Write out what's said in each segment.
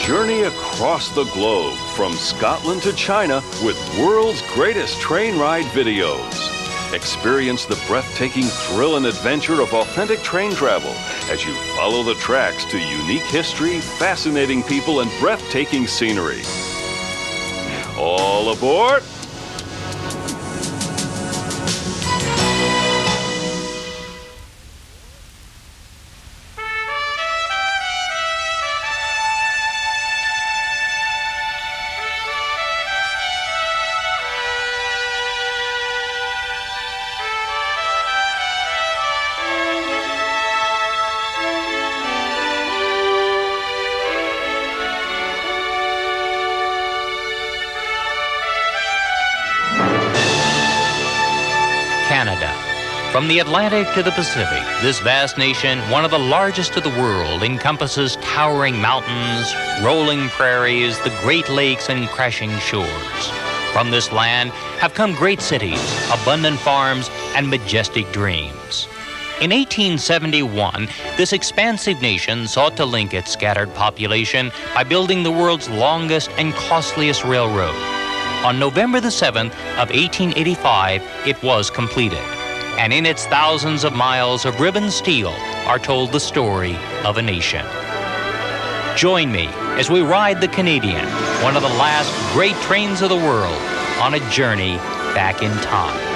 Journey across the globe from Scotland to China with world's greatest train ride videos. Experience the breathtaking thrill and adventure of authentic train travel as you follow the tracks to unique history, fascinating people, and breathtaking scenery. All aboard! Canada. From the Atlantic to the Pacific, this vast nation, one of the largest of the world, encompasses towering mountains, rolling prairies, the Great Lakes, and crashing shores. From this land have come great cities, abundant farms, and majestic dreams. In 1871, this expansive nation sought to link its scattered population by building the world's longest and costliest railroad. On November the 7th of 1885, it was completed. And in its thousands of miles of ribbon steel are told the story of a nation. Join me as we ride the Canadian, one of the last great trains of the world, on a journey back in time.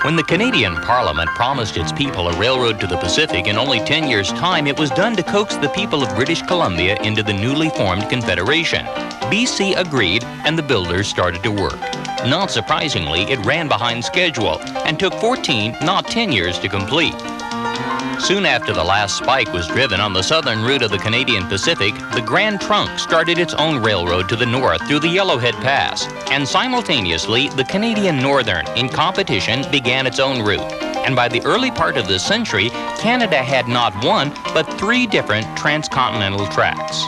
When the Canadian Parliament promised its people a railroad to the Pacific in only 10 years' time, it was done to coax the people of British Columbia into the newly formed Confederation. BC agreed, and the builders started to work. Not surprisingly, it ran behind schedule and took 14, not 10 years to complete. Soon after the last spike was driven on the southern route of the Canadian Pacific, the Grand Trunk started its own railroad to the north through the Yellowhead Pass. And simultaneously, the Canadian Northern, in competition, began its own route. And by the early part of this century, Canada had not one, but 3 different transcontinental tracks.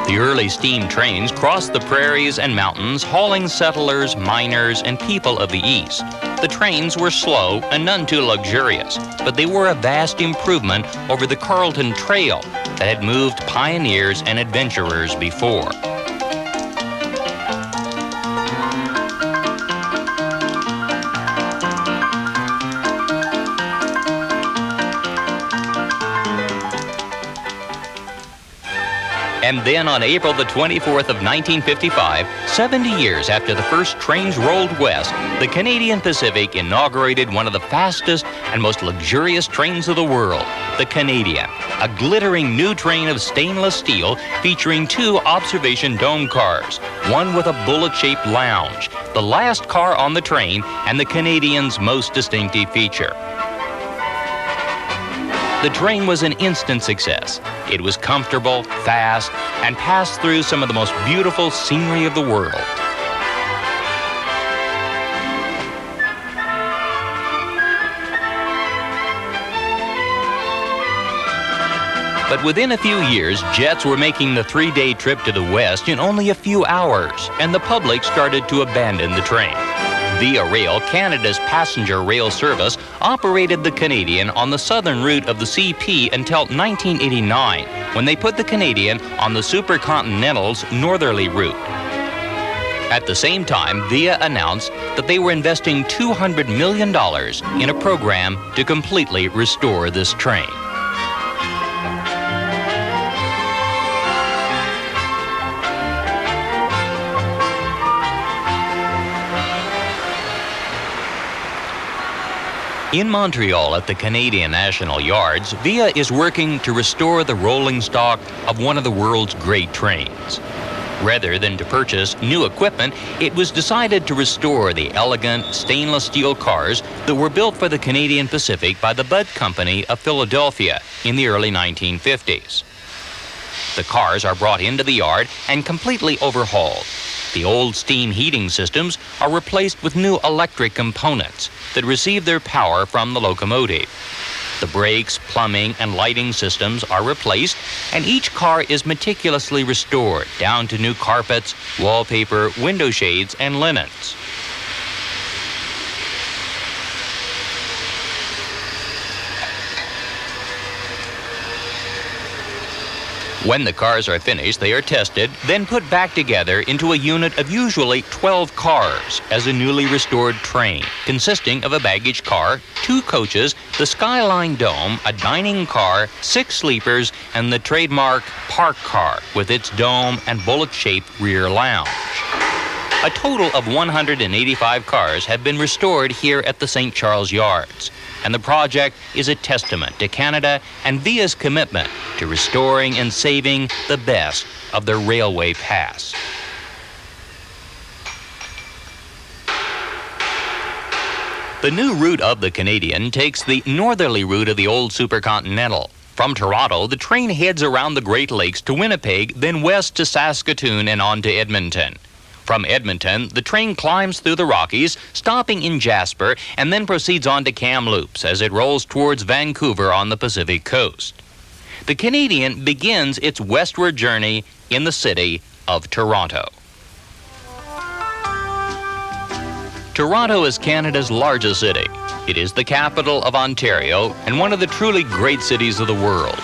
The early steam trains crossed the prairies and mountains, hauling settlers, miners, and people of the East. The trains were slow and none too luxurious, but they were a vast improvement over the Carleton Trail that had moved pioneers and adventurers before. And then on April the 24th of 1955, 70 years after the first trains rolled west, the Canadian Pacific inaugurated one of the fastest and most luxurious trains of the world, the Canadian, a glittering new train of stainless steel featuring 2 observation dome cars, one with a bullet-shaped lounge, the last car on the train and the Canadian's most distinctive feature. The train was an instant success. It was comfortable, fast, and passed through some of the most beautiful scenery of the world. But within a few years, jets were making the 3-day trip to the west in only a few hours, and the public started to abandon the train. Via Rail, Canada's passenger rail service, operated the Canadian on the southern route of the CP until 1989, when they put the Canadian on the Supercontinental's northerly route. At the same time, Via announced that they were investing $200 million in a program to completely restore this train. In Montreal at the Canadian National Yards, Via is working to restore the rolling stock of one of the world's great trains. Rather than to purchase new equipment, it was decided to restore the elegant stainless steel cars that were built for the Canadian Pacific by the Budd Company of Philadelphia in the early 1950s. The cars are brought into the yard and completely overhauled. The old steam heating systems are replaced with new electric components that receive their power from the locomotive. The brakes, plumbing, and lighting systems are replaced, and each car is meticulously restored down to new carpets, wallpaper, window shades, and linens. When the cars are finished, they are tested, then put back together into a unit of usually 12 cars as a newly restored train, consisting of a baggage car, 2 coaches, the Skyline Dome, a dining car, 6 sleepers, and the trademark park car with its dome and bullet-shaped rear lounge. A total of 185 cars have been restored here at the St. Charles Yards, and the project is a testament to Canada and VIA's commitment to restoring and saving the best of the railway past. The new route of the Canadian takes the northerly route of the old supercontinental. From Toronto, the train heads around the Great Lakes to Winnipeg, then west to Saskatoon and on to Edmonton. From Edmonton, the train climbs through the Rockies, stopping in Jasper, and then proceeds on to Kamloops as it rolls towards Vancouver on the Pacific coast. The Canadian begins its westward journey in the city of Toronto. Toronto is Canada's largest city. It is the capital of Ontario and one of the truly great cities of the world.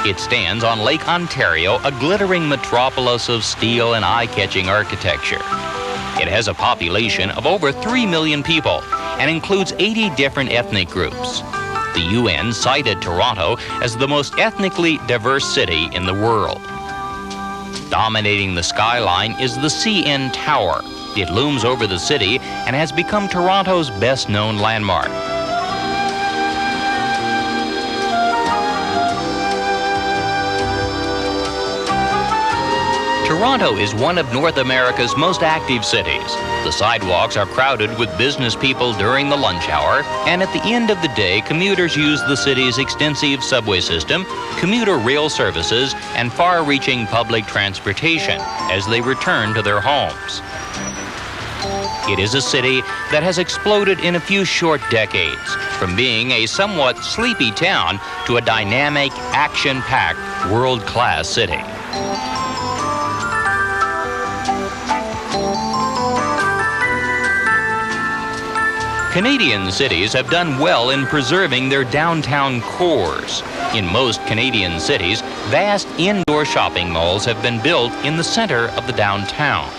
It stands on Lake Ontario, a glittering metropolis of steel and eye-catching architecture. It has a population of over 3 million people and includes 80 different ethnic groups. The UN cited Toronto as the most ethnically diverse city in the world. Dominating the skyline is the CN Tower. It looms over the city and has become Toronto's best-known landmark. Toronto is one of North America's most active cities. The sidewalks are crowded with business people during the lunch hour, and at the end of the day, commuters use the city's extensive subway system, commuter rail services, and far-reaching public transportation as they return to their homes. It is a city that has exploded in a few short decades, from being a somewhat sleepy town to a dynamic, action-packed, world-class city. Canadian cities have done well in preserving their downtown cores. In most Canadian cities, vast indoor shopping malls have been built in the center of the downtown.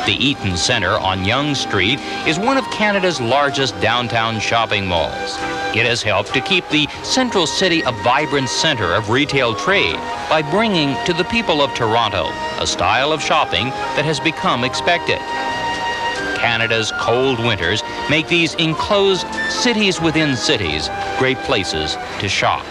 The Eaton Centre on Yonge Street is one of Canada's largest downtown shopping malls. It has helped to keep the central city a vibrant centre of retail trade by bringing to the people of Toronto a style of shopping that has become expected. Canada's cold winters make these enclosed cities within cities great places to shop.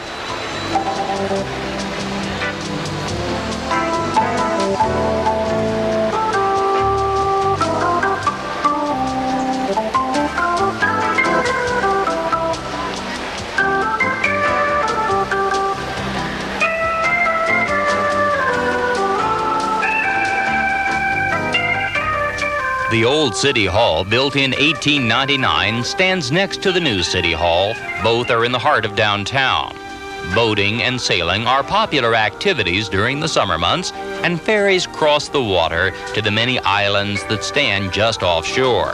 The old City Hall, built in 1899, stands next to the new City Hall. Both are in the heart of downtown. Boating and sailing are popular activities during the summer months, and ferries cross the water to the many islands that stand just offshore.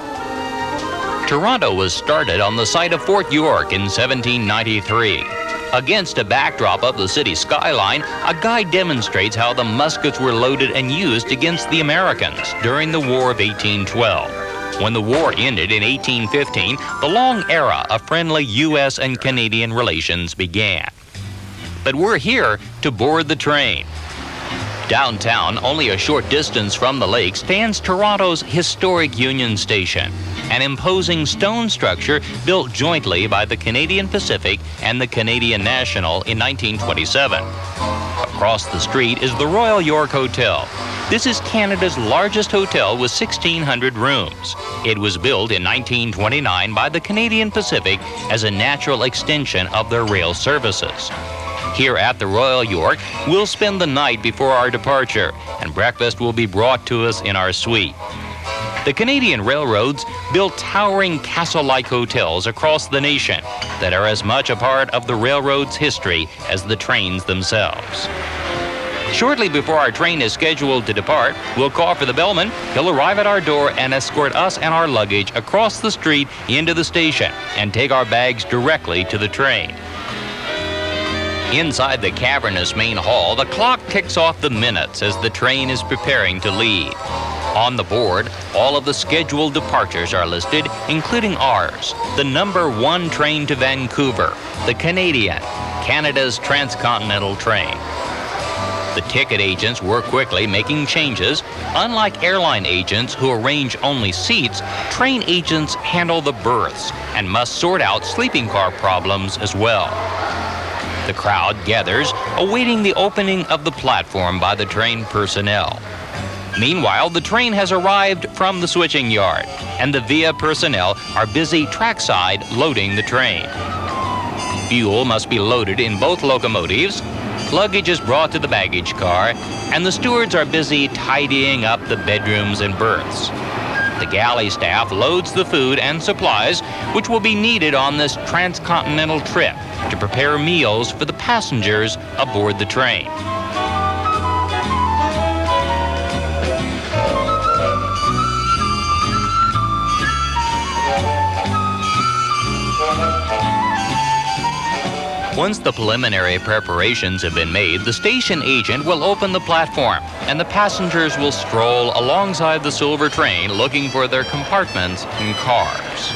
Toronto was started on the site of Fort York in 1793. Against a backdrop of the city skyline, a guide demonstrates how the muskets were loaded and used against the Americans during the War of 1812. When the war ended in 1815, the long era of friendly U.S. and Canadian relations began. But we're here to board the train. Downtown, only a short distance from the lake, stands Toronto's historic Union Station, an imposing stone structure built jointly by the Canadian Pacific and the Canadian National in 1927. Across the street is the Royal York Hotel. This is Canada's largest hotel with 1,600 rooms. It was built in 1929 by the Canadian Pacific as a natural extension of their rail services. Here at the Royal York, we'll spend the night before our departure, and breakfast will be brought to us in our suite. The Canadian railroads built towering castle-like hotels across the nation that are as much a part of the railroad's history as the trains themselves. Shortly before our train is scheduled to depart, we'll call for the bellman. He'll arrive at our door and escort us and our luggage across the street into the station and take our bags directly to the train. Inside the cavernous main hall, the clock ticks off the minutes as the train is preparing to leave. On the board, all of the scheduled departures are listed, including ours, the number 1 train to Vancouver, the Canadian, Canada's transcontinental train. The ticket agents work quickly, making changes. Unlike airline agents who arrange only seats, train agents handle the berths and must sort out sleeping car problems as well. The crowd gathers, awaiting the opening of the platform by the train personnel. Meanwhile, the train has arrived from the switching yard, and the VIA personnel are busy trackside loading the train. Fuel must be loaded in both locomotives. Luggage is brought to the baggage car, and the stewards are busy tidying up the bedrooms and berths. The galley staff loads the food and supplies which will be needed on this transcontinental trip to prepare meals for the passengers aboard the train. Once the preliminary preparations have been made, the station agent will open the platform, and the passengers will stroll alongside the silver train looking for their compartments and cars.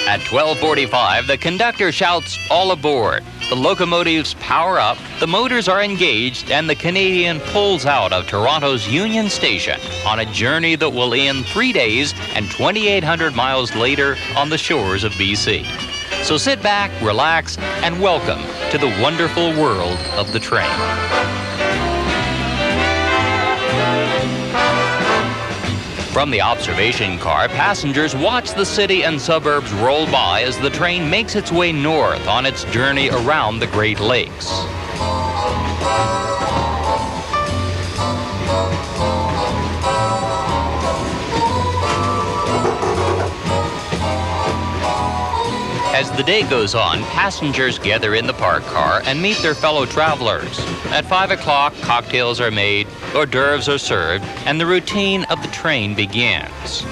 At 12:45, the conductor shouts, "All aboard." The locomotives power up, the motors are engaged, and the Canadian pulls out of Toronto's Union Station on a journey that will end 3 days and 2,800 miles later on the shores of BC. So sit back, relax, and welcome to the wonderful world of the train. From the observation car, passengers watch the city and suburbs roll by as the train makes its way north on its journey around the Great Lakes. As the day goes on, passengers gather in the parked car and meet their fellow travelers. At 5 o'clock, cocktails are made, hors d'oeuvres are served, and the routine of the train begins.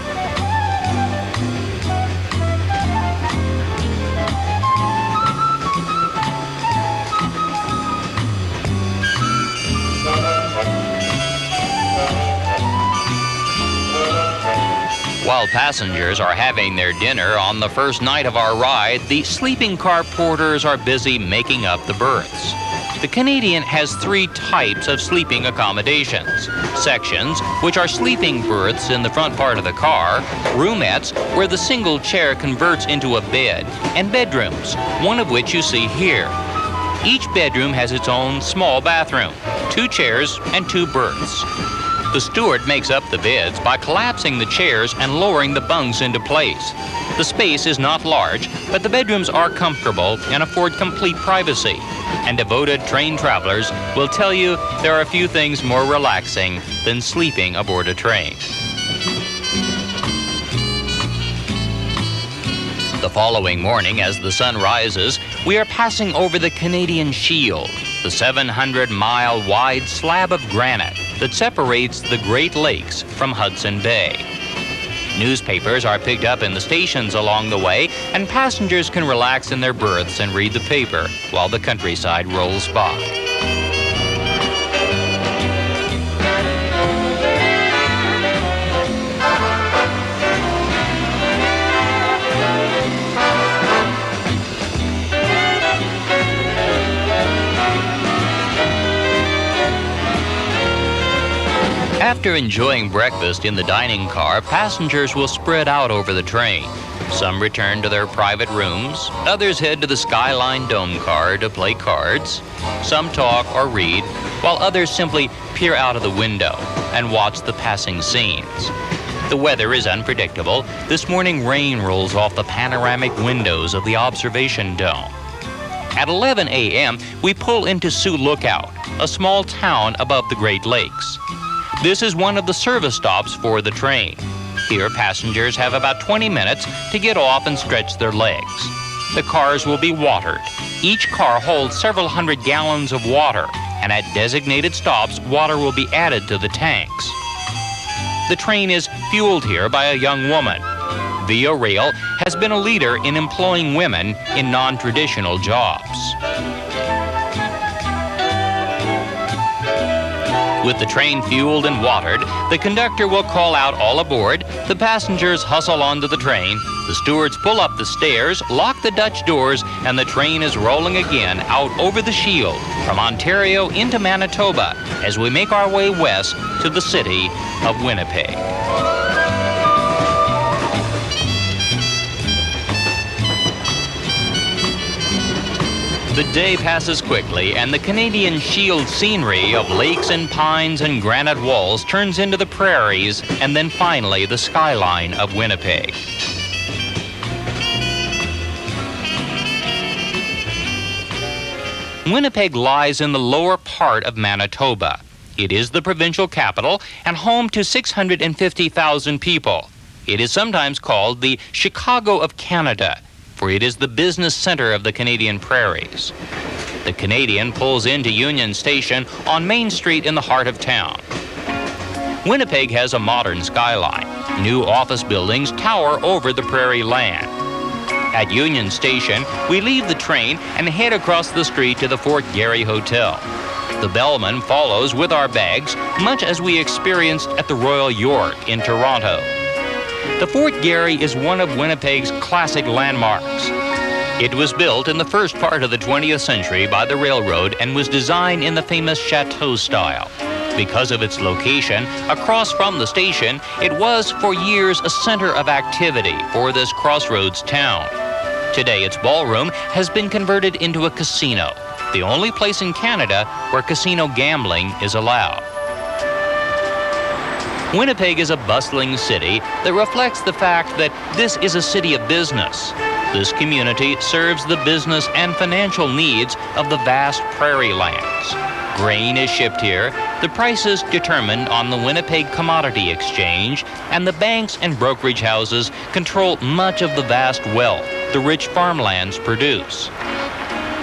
While passengers are having their dinner on the first night of our ride, the sleeping car porters are busy making up the berths. The Canadian has 3 types of sleeping accommodations: sections, which are sleeping berths in the front part of the car; roomettes, where the single chair converts into a bed; and bedrooms, one of which you see here. Each bedroom has its own small bathroom, 2 chairs, and 2 berths. The steward makes up the beds by collapsing the chairs and lowering the bunks into place. The space is not large, but the bedrooms are comfortable and afford complete privacy. And devoted train travelers will tell you there are few things more relaxing than sleeping aboard a train. The following morning, as the sun rises, we are passing over the Canadian Shield, the 700-mile wide slab of granite that separates the Great Lakes from Hudson Bay. Newspapers are picked up in the stations along the way, and passengers can relax in their berths and read the paper while the countryside rolls by. After enjoying breakfast in the dining car, passengers will spread out over the train. Some return to their private rooms, others head to the Skyline Dome car to play cards. Some talk or read, while others simply peer out of the window and watch the passing scenes. The weather is unpredictable. This morning, rain rolls off the panoramic windows of the observation dome. At 11 a.m., we pull into Sioux Lookout, a small town above the Great Lakes. This is one of the service stops for the train. Here, passengers have about 20 minutes to get off and stretch their legs. The cars will be watered. Each car holds several hundred gallons of water, and at designated stops, water will be added to the tanks. The train is fueled here by a young woman. Via Rail has been a leader in employing women in non-traditional jobs. With the train fueled and watered, the conductor will call out all aboard, the passengers hustle onto the train, the stewards pull up the stairs, lock the Dutch doors, and the train is rolling again out over the Shield from Ontario into Manitoba as we make our way west to the city of Winnipeg. The day passes quickly, and the Canadian Shield scenery of lakes and pines and granite walls turns into the prairies and then finally the skyline of Winnipeg. Winnipeg lies in the lower part of Manitoba. It is the provincial capital and home to 650,000 people. It is sometimes called the Chicago of Canada, for it is the business center of the Canadian prairies. The Canadian pulls into Union Station on Main Street in the heart of town. Winnipeg has a modern skyline. New office buildings tower over the prairie land. At Union Station, we leave the train and head across the street to the Fort Garry Hotel. The bellman follows with our bags, much as we experienced at the Royal York in Toronto. The Fort Garry is one of Winnipeg's classic landmarks. It was built in the first part of the 20th century by the railroad and was designed in the famous chateau style. Because of its location, across from the station, it was for years a center of activity for this crossroads town. Today, its ballroom has been converted into a casino, the only place in Canada where casino gambling is allowed. Winnipeg is a bustling city that reflects the fact that this is a city of business. This community serves the business and financial needs of the vast prairie lands. Grain is shipped here, the prices determined on the Winnipeg Commodity Exchange, and the banks and brokerage houses control much of the vast wealth the rich farmlands produce.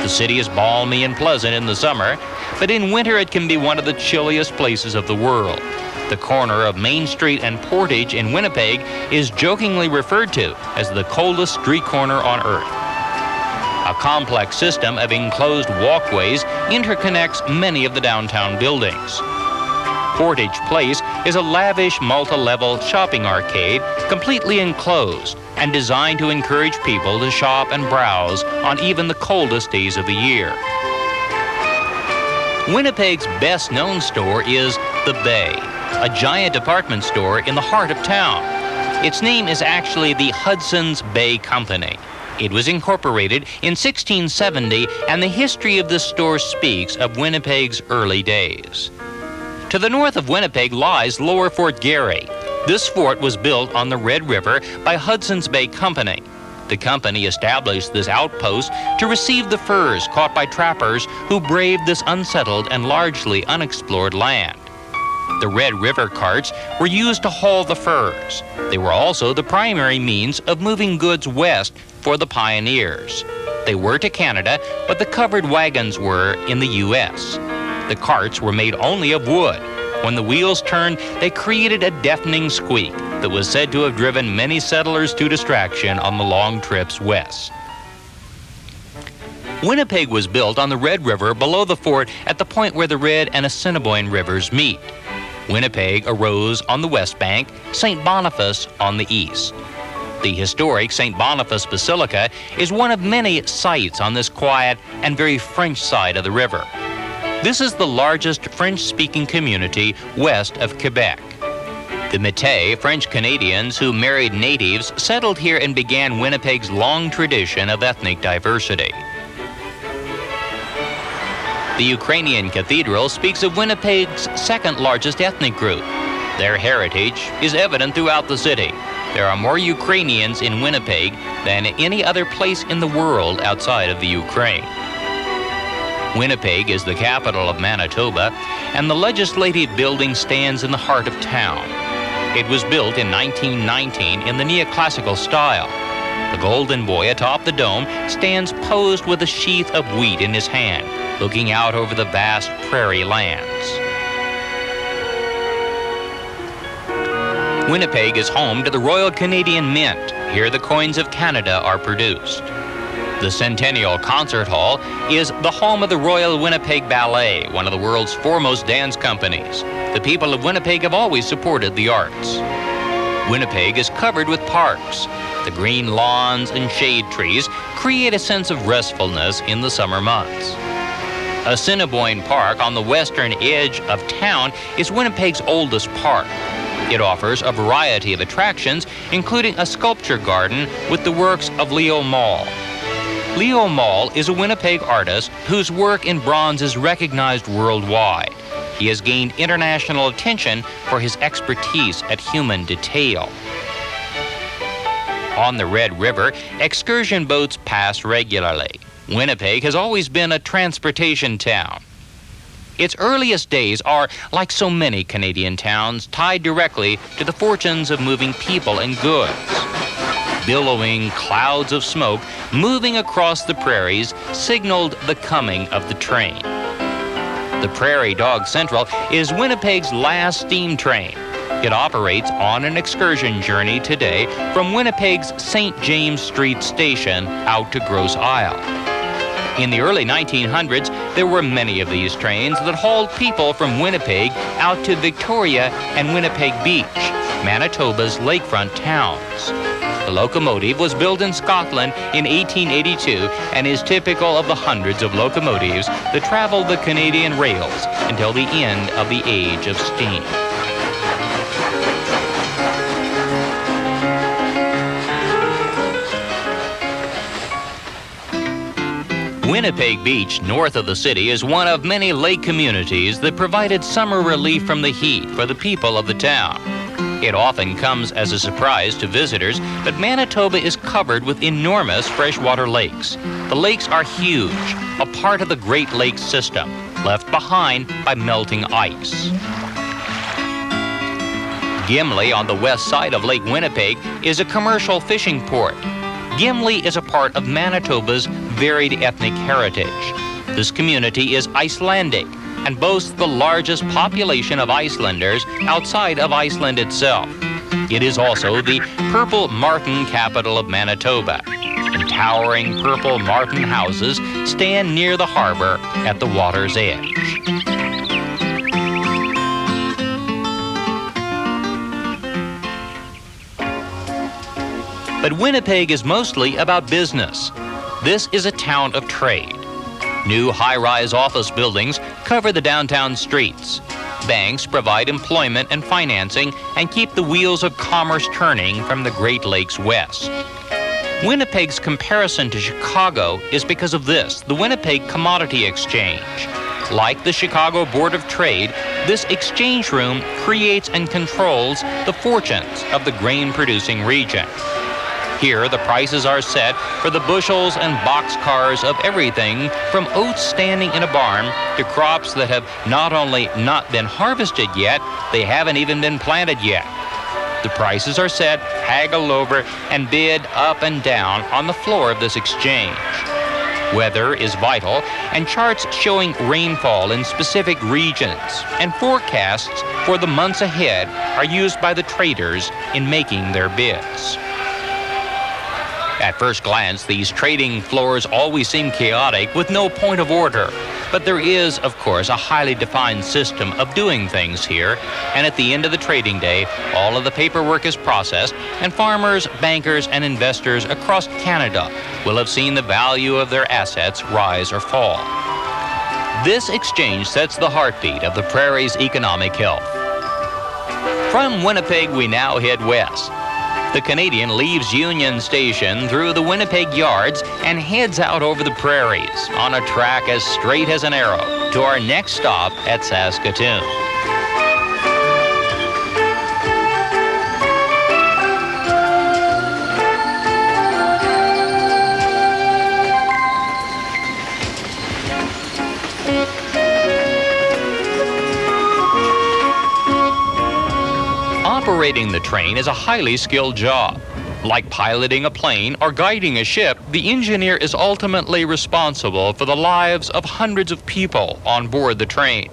The city is balmy and pleasant in the summer, but in winter it can be one of the chilliest places of the world. The corner of Main Street and Portage in Winnipeg is jokingly referred to as the coldest street corner on Earth. A complex system of enclosed walkways interconnects many of the downtown buildings. Portage Place is a lavish multi-level shopping arcade completely enclosed and designed to encourage people to shop and browse on even the coldest days of the year. Winnipeg's best-known store is The Bay, a giant department store in the heart of town. Its name is actually the Hudson's Bay Company. It was incorporated in 1670, and the history of this store speaks of Winnipeg's early days. To the north of Winnipeg lies Lower Fort Garry. This fort was built on the Red River by Hudson's Bay Company. The company established this outpost to receive the furs caught by trappers who braved this unsettled and largely unexplored land. The Red River carts were used to haul the furs. They were also the primary means of moving goods west for the pioneers. They were to Canada what the covered wagons were in the U.S. The carts were made only of wood. When the wheels turned, they created a deafening squeak that was said to have driven many settlers to distraction on the long trips west. Winnipeg was built on the Red River below the fort at the point where the Red and Assiniboine rivers meet. Winnipeg arose on the west bank, St. Boniface on the east. The historic St. Boniface Basilica is one of many sites on this quiet and very French side of the river. This is the largest French-speaking community west of Quebec. The Métis, French Canadians who married natives, settled here and began Winnipeg's long tradition of ethnic diversity. The Ukrainian cathedral speaks of Winnipeg's second largest ethnic group. Their heritage is evident throughout the city. There are more Ukrainians in Winnipeg than any other place in the world outside of the Ukraine. Winnipeg is the capital of Manitoba, and the legislative building stands in the heart of town. It was built in 1919 in the neoclassical style. The golden boy atop the dome stands posed with a sheath of wheat in his hand, looking out over the vast prairie lands. Winnipeg is home to the Royal Canadian Mint. Here the coins of Canada are produced. The Centennial Concert Hall is the home of the Royal Winnipeg Ballet, one of the world's foremost dance companies. The people of Winnipeg have always supported the arts. Winnipeg is covered with parks. The green lawns and shade trees create a sense of restfulness in the summer months. Assiniboine Park on the western edge of town is Winnipeg's oldest park. It offers a variety of attractions, including a sculpture garden with the works of Leo Mall. Leo Mall is a Winnipeg artist whose work in bronze is recognized worldwide. He has gained international attention for his expertise at human detail. On the Red River, excursion boats pass regularly. Winnipeg has always been a transportation town. Its earliest days are, like so many Canadian towns, tied directly to the fortunes of moving people and goods. Billowing clouds of smoke moving across the prairies signaled the coming of the train. The Prairie Dog Central is Winnipeg's last steam train. It operates on an excursion journey today from Winnipeg's St. James Street station out to Grosse Isle. In the early 1900s, there were many of these trains that hauled people from Winnipeg out to Victoria and Winnipeg Beach, Manitoba's lakefront towns. The locomotive was built in Scotland in 1882 and is typical of the hundreds of locomotives that traveled the Canadian rails until the end of the age of steam. Winnipeg Beach, north of the city, is one of many lake communities that provided summer relief from the heat for the people of the town. It often comes as a surprise to visitors, but Manitoba is covered with enormous freshwater lakes. The lakes are huge, a part of the Great Lakes system, left behind by melting ice. Gimli, on the west side of Lake Winnipeg, is a commercial fishing port. Gimli is a part of Manitoba's varied ethnic heritage. This community is Icelandic and boasts the largest population of Icelanders outside of Iceland itself. It is also the Purple Martin capital of Manitoba, and towering purple martin houses stand near the harbor at the water's edge. But Winnipeg is mostly about business. This is a town of trade. New high-rise office buildings cover the downtown streets. Banks provide employment and financing and keep the wheels of commerce turning from the Great Lakes west. Winnipeg's comparison to Chicago is because of this, the Winnipeg Commodity Exchange. Like the Chicago Board of Trade, this exchange room creates and controls the fortunes of the grain-producing region. Here, the prices are set for the bushels and boxcars of everything from oats standing in a barn to crops that have not only not been harvested yet, they haven't even been planted yet. The prices are set, haggled over, and bid up and down on the floor of this exchange. Weather is vital, and charts showing rainfall in specific regions and forecasts for the months ahead are used by the traders in making their bids. At first glance, these trading floors always seem chaotic with no point of order. But there is, of course, a highly defined system of doing things here. And at the end of the trading day, all of the paperwork is processed, and farmers, bankers, and investors across Canada will have seen the value of their assets rise or fall. This exchange sets the heartbeat of the prairie's economic health. From Winnipeg, we now head west. The Canadian leaves Union Station through the Winnipeg yards and heads out over the prairies on a track as straight as an arrow to our next stop at Saskatoon. Operating the train is a highly skilled job. Like piloting a plane or guiding a ship, the engineer is ultimately responsible for the lives of hundreds of people on board the train.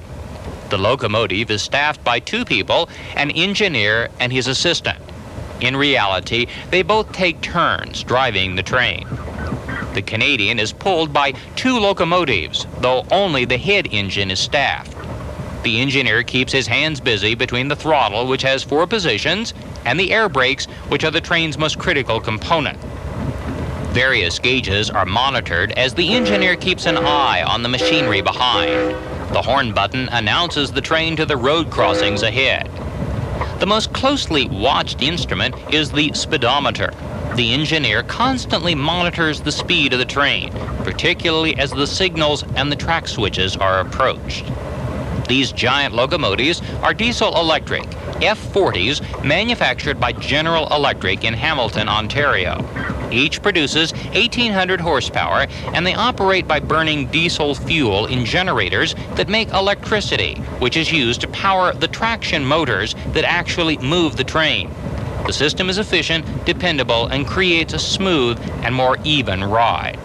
The locomotive is staffed by 2 people, an engineer and his assistant. In reality, they both take turns driving the train. The Canadian is pulled by 2 locomotives, though only the head engine is staffed. The engineer keeps his hands busy between the throttle, which has 4 positions, and the air brakes, which are the train's most critical component. Various gauges are monitored as the engineer keeps an eye on the machinery behind. The horn button announces the train to the road crossings ahead. The most closely watched instrument is the speedometer. The engineer constantly monitors the speed of the train, particularly as the signals and the track switches are approached. These giant locomotives are diesel-electric F40s manufactured by General Electric in Hamilton, Ontario. Each produces 1,800 horsepower, and they operate by burning diesel fuel in generators that make electricity, which is used to power the traction motors that actually move the train. The system is efficient, dependable, and creates a smooth and more even ride.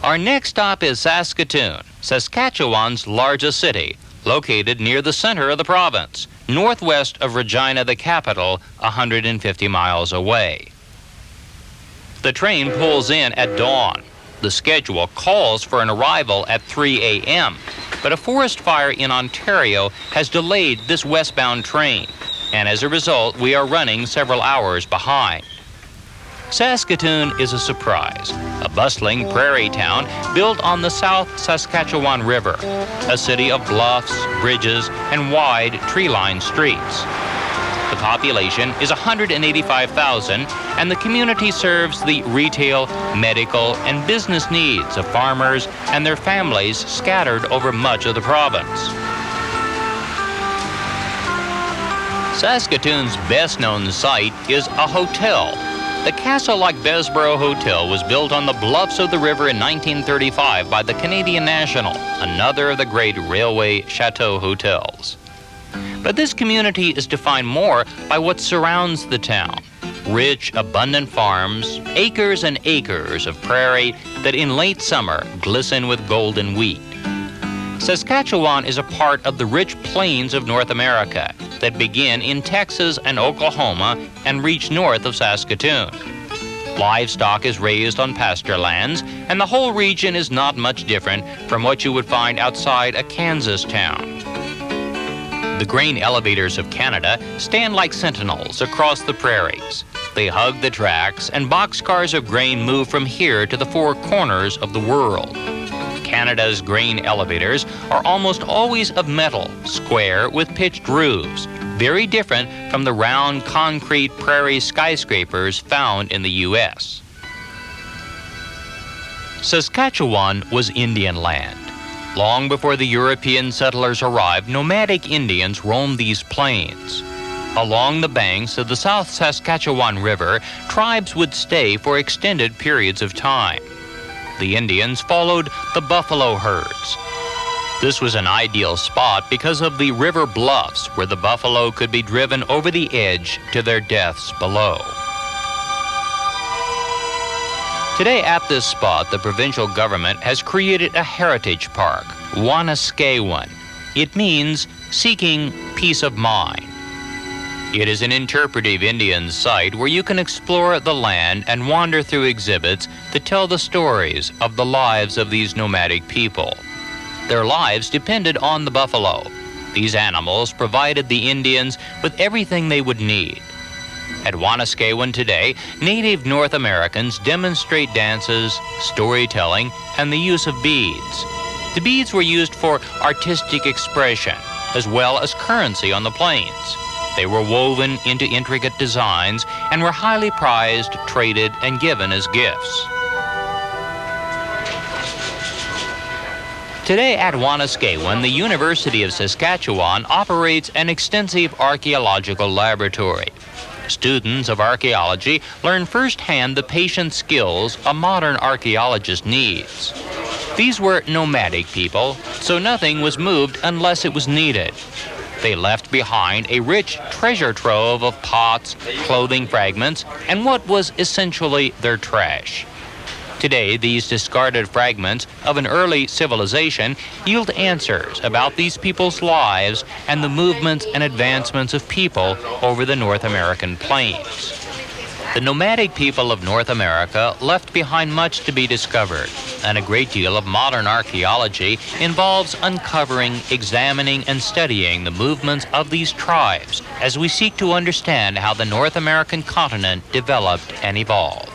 Our next stop is Saskatoon, Saskatchewan's largest city, located near the center of the province, northwest of Regina, the capital, 150 miles away. The train pulls in at dawn. The schedule calls for an arrival at 3 a.m., but a forest fire in Ontario has delayed this westbound train, and as a result, we are running several hours behind. Saskatoon is a surprise, a bustling prairie town built on the South Saskatchewan River, a city of bluffs, bridges, and wide tree-lined streets. The population is 185,000, and the community serves the retail, medical, and business needs of farmers and their families scattered over much of the province. Saskatoon's best-known site is a hotel. The castle-like Bessborough Hotel was built on the bluffs of the river in 1935 by the Canadian National, another of the great railway chateau hotels. But this community is defined more by what surrounds the town. Rich, abundant farms, acres and acres of prairie that in late summer glisten with golden wheat. Saskatchewan is a part of the rich plains of North America that begin in Texas and Oklahoma and reach north of Saskatoon. Livestock is raised on pasture lands, and the whole region is not much different from what you would find outside a Kansas town. The grain elevators of Canada stand like sentinels across the prairies. They hug the tracks, and boxcars of grain move from here to the 4 corners of the world. Canada's grain elevators are almost always of metal, square with pitched roofs, very different from the round concrete prairie skyscrapers found in the U.S. Saskatchewan was Indian land. Long before the European settlers arrived, nomadic Indians roamed these plains. Along the banks of the South Saskatchewan River, tribes would stay for extended periods of time. The Indians followed the buffalo herds. This was an ideal spot because of the river bluffs where the buffalo could be driven over the edge to their deaths below. Today at this spot, the provincial government has created a heritage park, Waniskewan. It means seeking peace of mind. It is an interpretive Indian site where you can explore the land and wander through exhibits that tell the stories of the lives of these nomadic people. Their lives depended on the buffalo. These animals provided the Indians with everything they would need. At Waniskewan today, native North Americans demonstrate dances, storytelling, and the use of beads. The beads were used for artistic expression, as well as currency on the plains. They were woven into intricate designs and were highly prized, traded, and given as gifts. Today at Wanuskewin, the University of Saskatchewan operates an extensive archaeological laboratory. Students of archaeology learn firsthand the patient skills a modern archaeologist needs. These were nomadic people, so nothing was moved unless it was needed. They left behind a rich treasure trove of pots, clothing fragments, and what was essentially their trash. Today, these discarded fragments of an early civilization yield answers about these people's lives and the movements and advancements of people over the North American plains. The nomadic people of North America left behind much to be discovered, and a great deal of modern archaeology involves uncovering, examining, and studying the movements of these tribes as we seek to understand how the North American continent developed and evolved.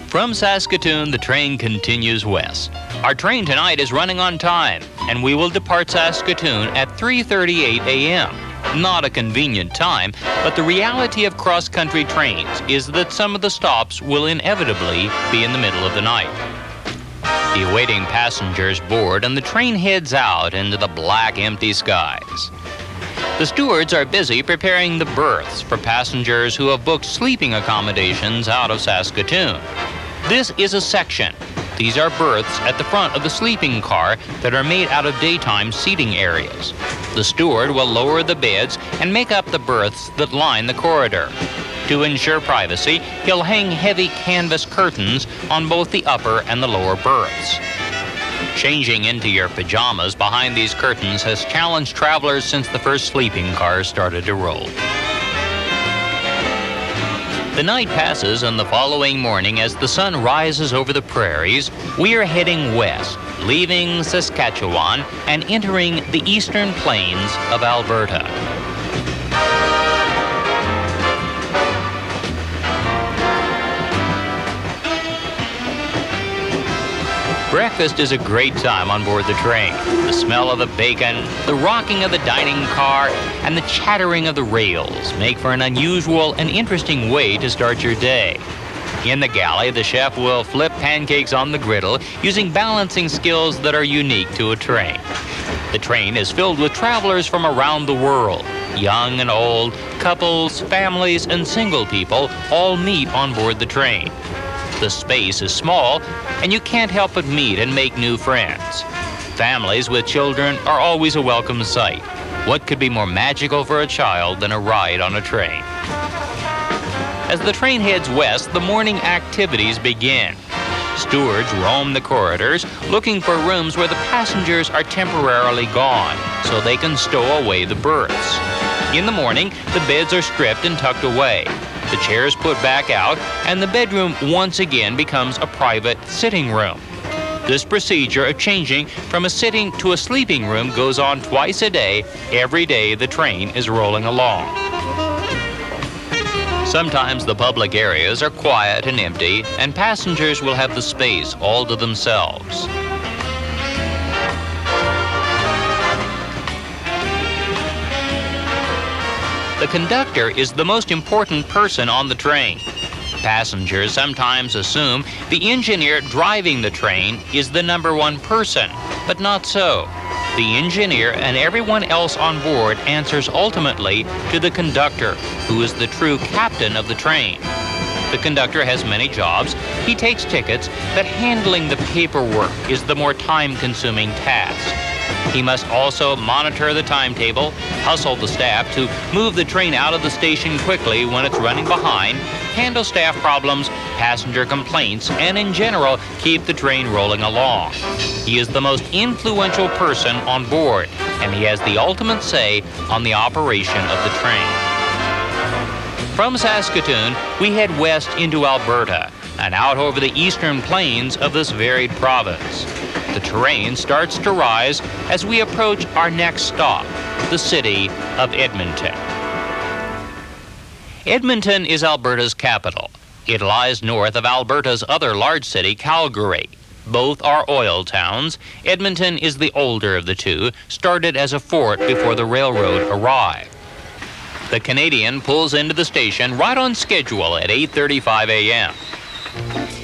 From Saskatoon, the train continues west. Our train tonight is running on time, and we will depart Saskatoon at 3:38 a.m. Not a convenient time, but the reality of cross-country trains is that some of the stops will inevitably be in the middle of the night. The awaiting passengers board, and the train heads out into the black, empty skies. The stewards are busy preparing the berths for passengers who have booked sleeping accommodations out of Saskatoon. This is a section. These are berths at the front of the sleeping car that are made out of daytime seating areas. The steward will lower the beds and make up the berths that line the corridor. To ensure privacy, he'll hang heavy canvas curtains on both the upper and the lower berths. Changing into your pajamas behind these curtains has challenged travelers since the first sleeping cars started to roll. The night passes, and the following morning, as the sun rises over the prairies, we are heading west, leaving Saskatchewan and entering the eastern plains of Alberta. Breakfast is a great time on board the train. The smell of the bacon, the rocking of the dining car, and the chattering of the rails make for an unusual and interesting way to start your day. In the galley, the chef will flip pancakes on the griddle using balancing skills that are unique to a train. The train is filled with travelers from around the world. Young and old, couples, families, and single people all meet on board the train. The space is small, and you can't help but meet and make new friends. Families with children are always a welcome sight. What could be more magical for a child than a ride on a train? As the train heads west, the morning activities begin. Stewards roam the corridors, looking for rooms where the passengers are temporarily gone, so they can stow away the berths. In the morning, the beds are stripped and tucked away. The chairs put back out, and the bedroom once again becomes a private sitting room. This procedure of changing from a sitting to a sleeping room goes on twice a day, every day the train is rolling along. Sometimes the public areas are quiet and empty, and passengers will have the space all to themselves. The conductor is the most important person on the train. Passengers sometimes assume the engineer driving the train is the number one person, but not so. The engineer and everyone else on board answers ultimately to the conductor, who is the true captain of the train. The conductor has many jobs. He takes tickets, but handling the paperwork is the more time-consuming task. He must also monitor the timetable, hustle the staff to move the train out of the station quickly when it's running behind, handle staff problems, passenger complaints, and in general, keep the train rolling along. He is the most influential person on board, and he has the ultimate say on the operation of the train. From Saskatoon, we head west into Alberta and out over the eastern plains of this varied province. The terrain starts to rise as we approach our next stop, the city of Edmonton. Edmonton is Alberta's capital. It lies north of Alberta's other large city, Calgary. Both are oil towns. Edmonton is the older of the two, started as a fort before the railroad arrived. The Canadian pulls into the station right on schedule at 8:35 a.m.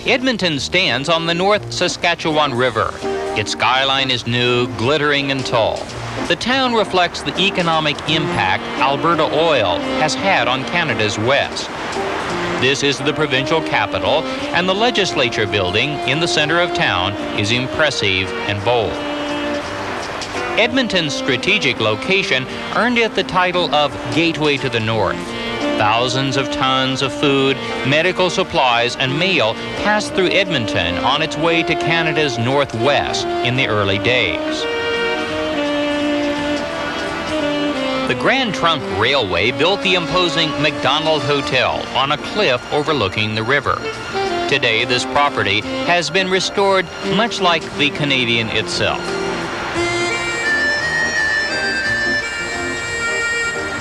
Edmonton stands on the North Saskatchewan River. Its skyline is new, glittering and tall. The town reflects the economic impact Alberta oil has had on Canada's west. This is the provincial capital, and the legislature building in the center of town is impressive and bold. Edmonton's strategic location earned it the title of Gateway to the North. Thousands of tons of food, medical supplies, and mail passed through Edmonton on its way to Canada's northwest in the early days. The Grand Trunk Railway built the imposing McDonald Hotel on a cliff overlooking the river. Today, this property has been restored much like the Canadian itself.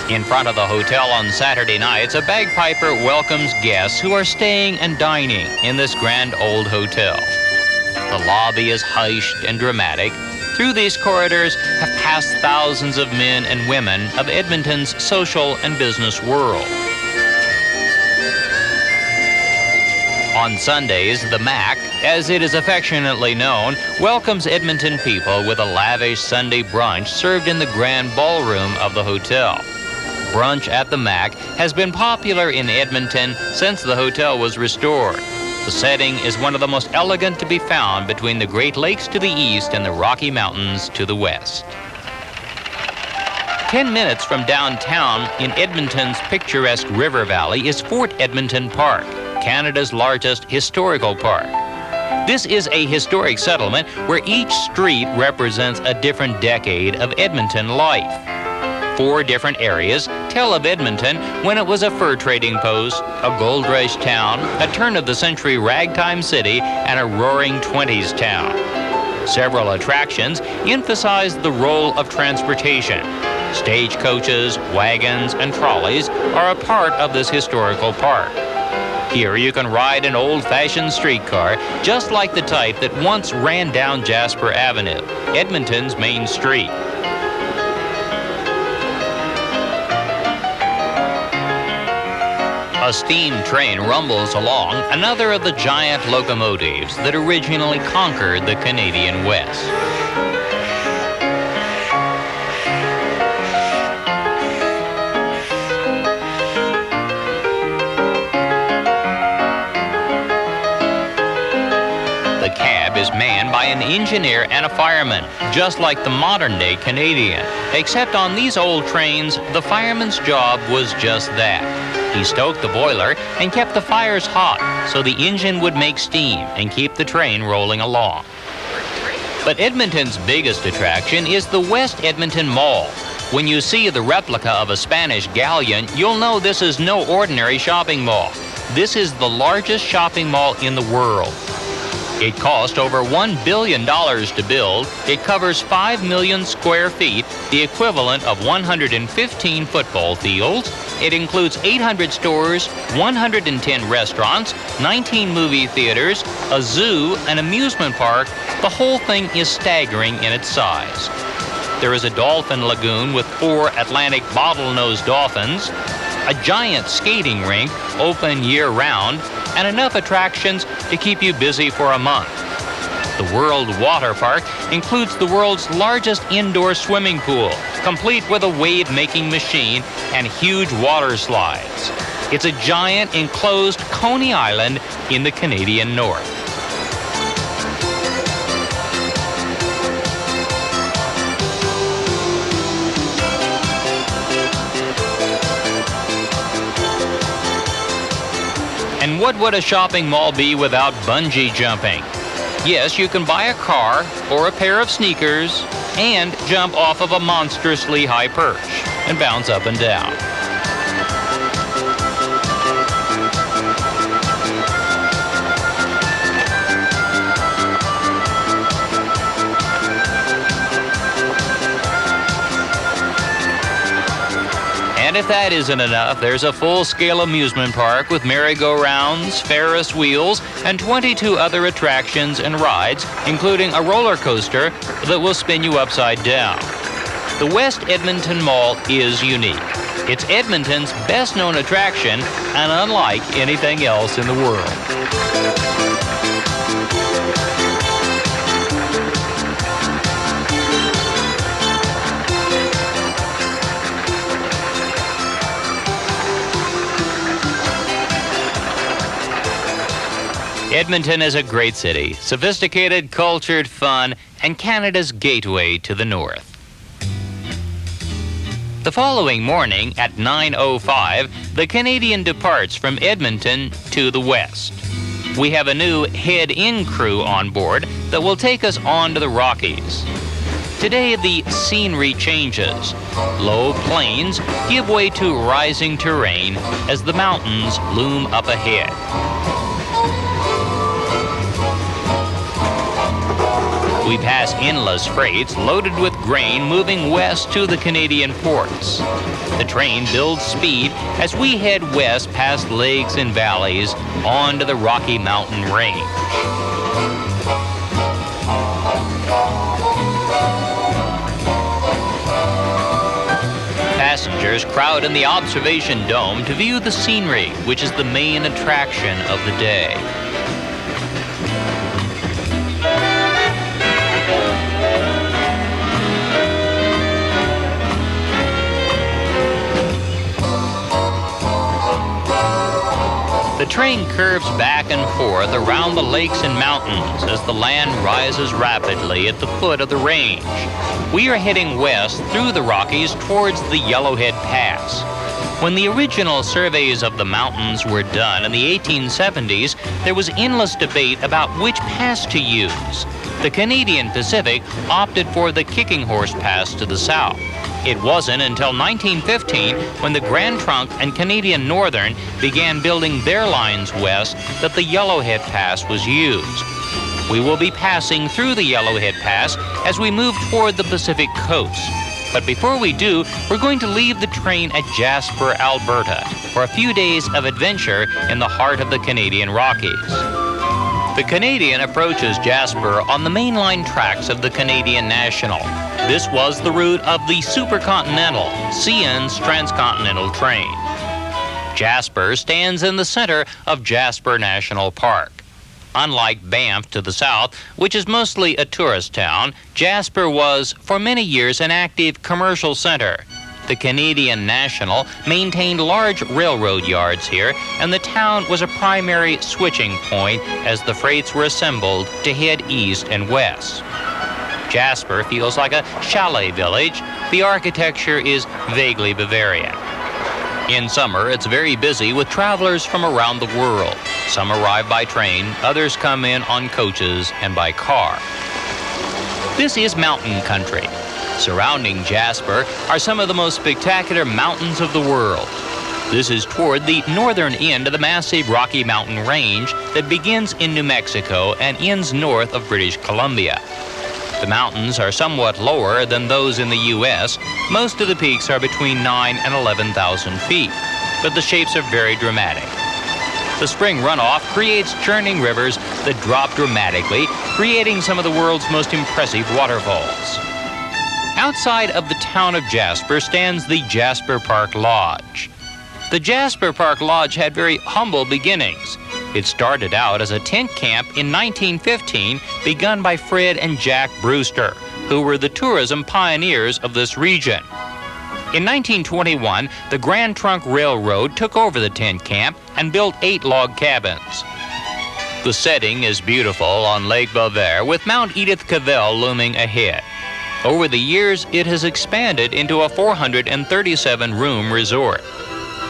In front of the hotel on Saturday nights, a bagpiper welcomes guests who are staying and dining in this grand old hotel. The lobby is hushed and dramatic. Through these corridors have passed thousands of men and women of Edmonton's social and business world. On Sundays, the Mac, as it is affectionately known, welcomes Edmonton people with a lavish Sunday brunch served in the grand ballroom of the hotel. Brunch at the Mac has been popular in Edmonton since the hotel was restored. The setting is one of the most elegant to be found between the Great Lakes to the east and the Rocky Mountains to the west. 10 minutes from downtown in Edmonton's picturesque river valley is Fort Edmonton Park, Canada's largest historical park. This is a historic settlement where each street represents a different decade of Edmonton life. 4 different areas tell of Edmonton when it was a fur trading post, a gold rush town, a turn-of-the-century ragtime city, and a roaring 20s town. Several attractions emphasize the role of transportation. Stagecoaches, wagons, and trolleys are a part of this historical park. Here you can ride an old-fashioned streetcar, just like the type that once ran down Jasper Avenue, Edmonton's main street. A steam train rumbles along, another of the giant locomotives that originally conquered the Canadian West. The cab is manned by an engineer and a fireman, just like the modern-day Canadian. Except on these old trains, the fireman's job was just that. He stoked the boiler and kept the fires hot so the engine would make steam and keep the train rolling along. But Edmonton's biggest attraction is the West Edmonton Mall. When you see the replica of a Spanish galleon, you'll know this is no ordinary shopping mall. This is the largest shopping mall in the world. It cost over $1 billion to build. It covers 5 million square feet, the equivalent of 115 football fields. It includes 800 stores, 110 restaurants, 19 movie theaters, a zoo, an amusement park. The whole thing is staggering in its size. There is a dolphin lagoon with 4 Atlantic bottlenose dolphins, a giant skating rink open year-round, and enough attractions to keep you busy for a month. The World Water Park includes the world's largest indoor swimming pool, complete with a wave-making machine and huge water slides. It's a giant enclosed Coney Island in the Canadian North. And what would a shopping mall be without bungee jumping? Yes, you can buy a car or a pair of sneakers and jump off of a monstrously high perch and bounce up and down. And if that isn't enough, there's a full-scale amusement park with merry-go-rounds, Ferris wheels, and 22 other attractions and rides, including a roller coaster that will spin you upside down. The West Edmonton Mall is unique. It's Edmonton's best-known attraction and unlike anything else in the world. Edmonton is a great city, sophisticated, cultured, fun, and Canada's gateway to the north. The following morning at 9:05, the Canadian departs from Edmonton to the west. We have a new head-in crew on board that will take us on to the Rockies. Today, the scenery changes. Low plains give way to rising terrain as the mountains loom up ahead. We pass endless freights loaded with grain moving west to the Canadian ports. The train builds speed as we head west past lakes and valleys onto the Rocky Mountain Range. Passengers crowd in the observation dome to view the scenery, which is the main attraction of the day. The train curves back and forth around the lakes and mountains as the land rises rapidly at the foot of the range. We are heading west through the Rockies towards the Yellowhead Pass. When the original surveys of the mountains were done in the 1870s, there was endless debate about which pass to use. The Canadian Pacific opted for the Kicking Horse Pass to the south. It wasn't until 1915, when the Grand Trunk and Canadian Northern began building their lines west, that the Yellowhead Pass was used. We will be passing through the Yellowhead Pass as we move toward the Pacific coast. But before we do, we're going to leave the train at Jasper, Alberta, for a few days of adventure in the heart of the Canadian Rockies. The Canadian approaches Jasper on the mainline tracks of the Canadian National. This was the route of the Supercontinental, CN's transcontinental train. Jasper stands in the center of Jasper National Park. Unlike Banff to the south, which is mostly a tourist town, Jasper was, for many years, an active commercial center. The Canadian National maintained large railroad yards here, and the town was a primary switching point as the freights were assembled to head east and west. Jasper feels like a chalet village. The architecture is vaguely Bavarian. In summer, it's very busy with travelers from around the world. Some arrive by train, others come in on coaches and by car. This is mountain country. Surrounding Jasper are some of the most spectacular mountains of the world. This is toward the northern end of the massive Rocky Mountain Range that begins in New Mexico and ends north of British Columbia. The mountains are somewhat lower than those in the U.S. Most of the peaks are between 9,000 and 11,000 feet, but the shapes are very dramatic. The spring runoff creates churning rivers that drop dramatically, creating some of the world's most impressive waterfalls. Outside of the town of Jasper stands the Jasper Park Lodge. The Jasper Park Lodge had very humble beginnings. It started out as a tent camp in 1915, begun by Fred and Jack Brewster, who were the tourism pioneers of this region. In 1921, the Grand Trunk Railroad took over the tent camp and built 8 log cabins. The setting is beautiful on Lake Belver, with Mount Edith Cavell looming ahead. Over the years, it has expanded into a 437-room resort.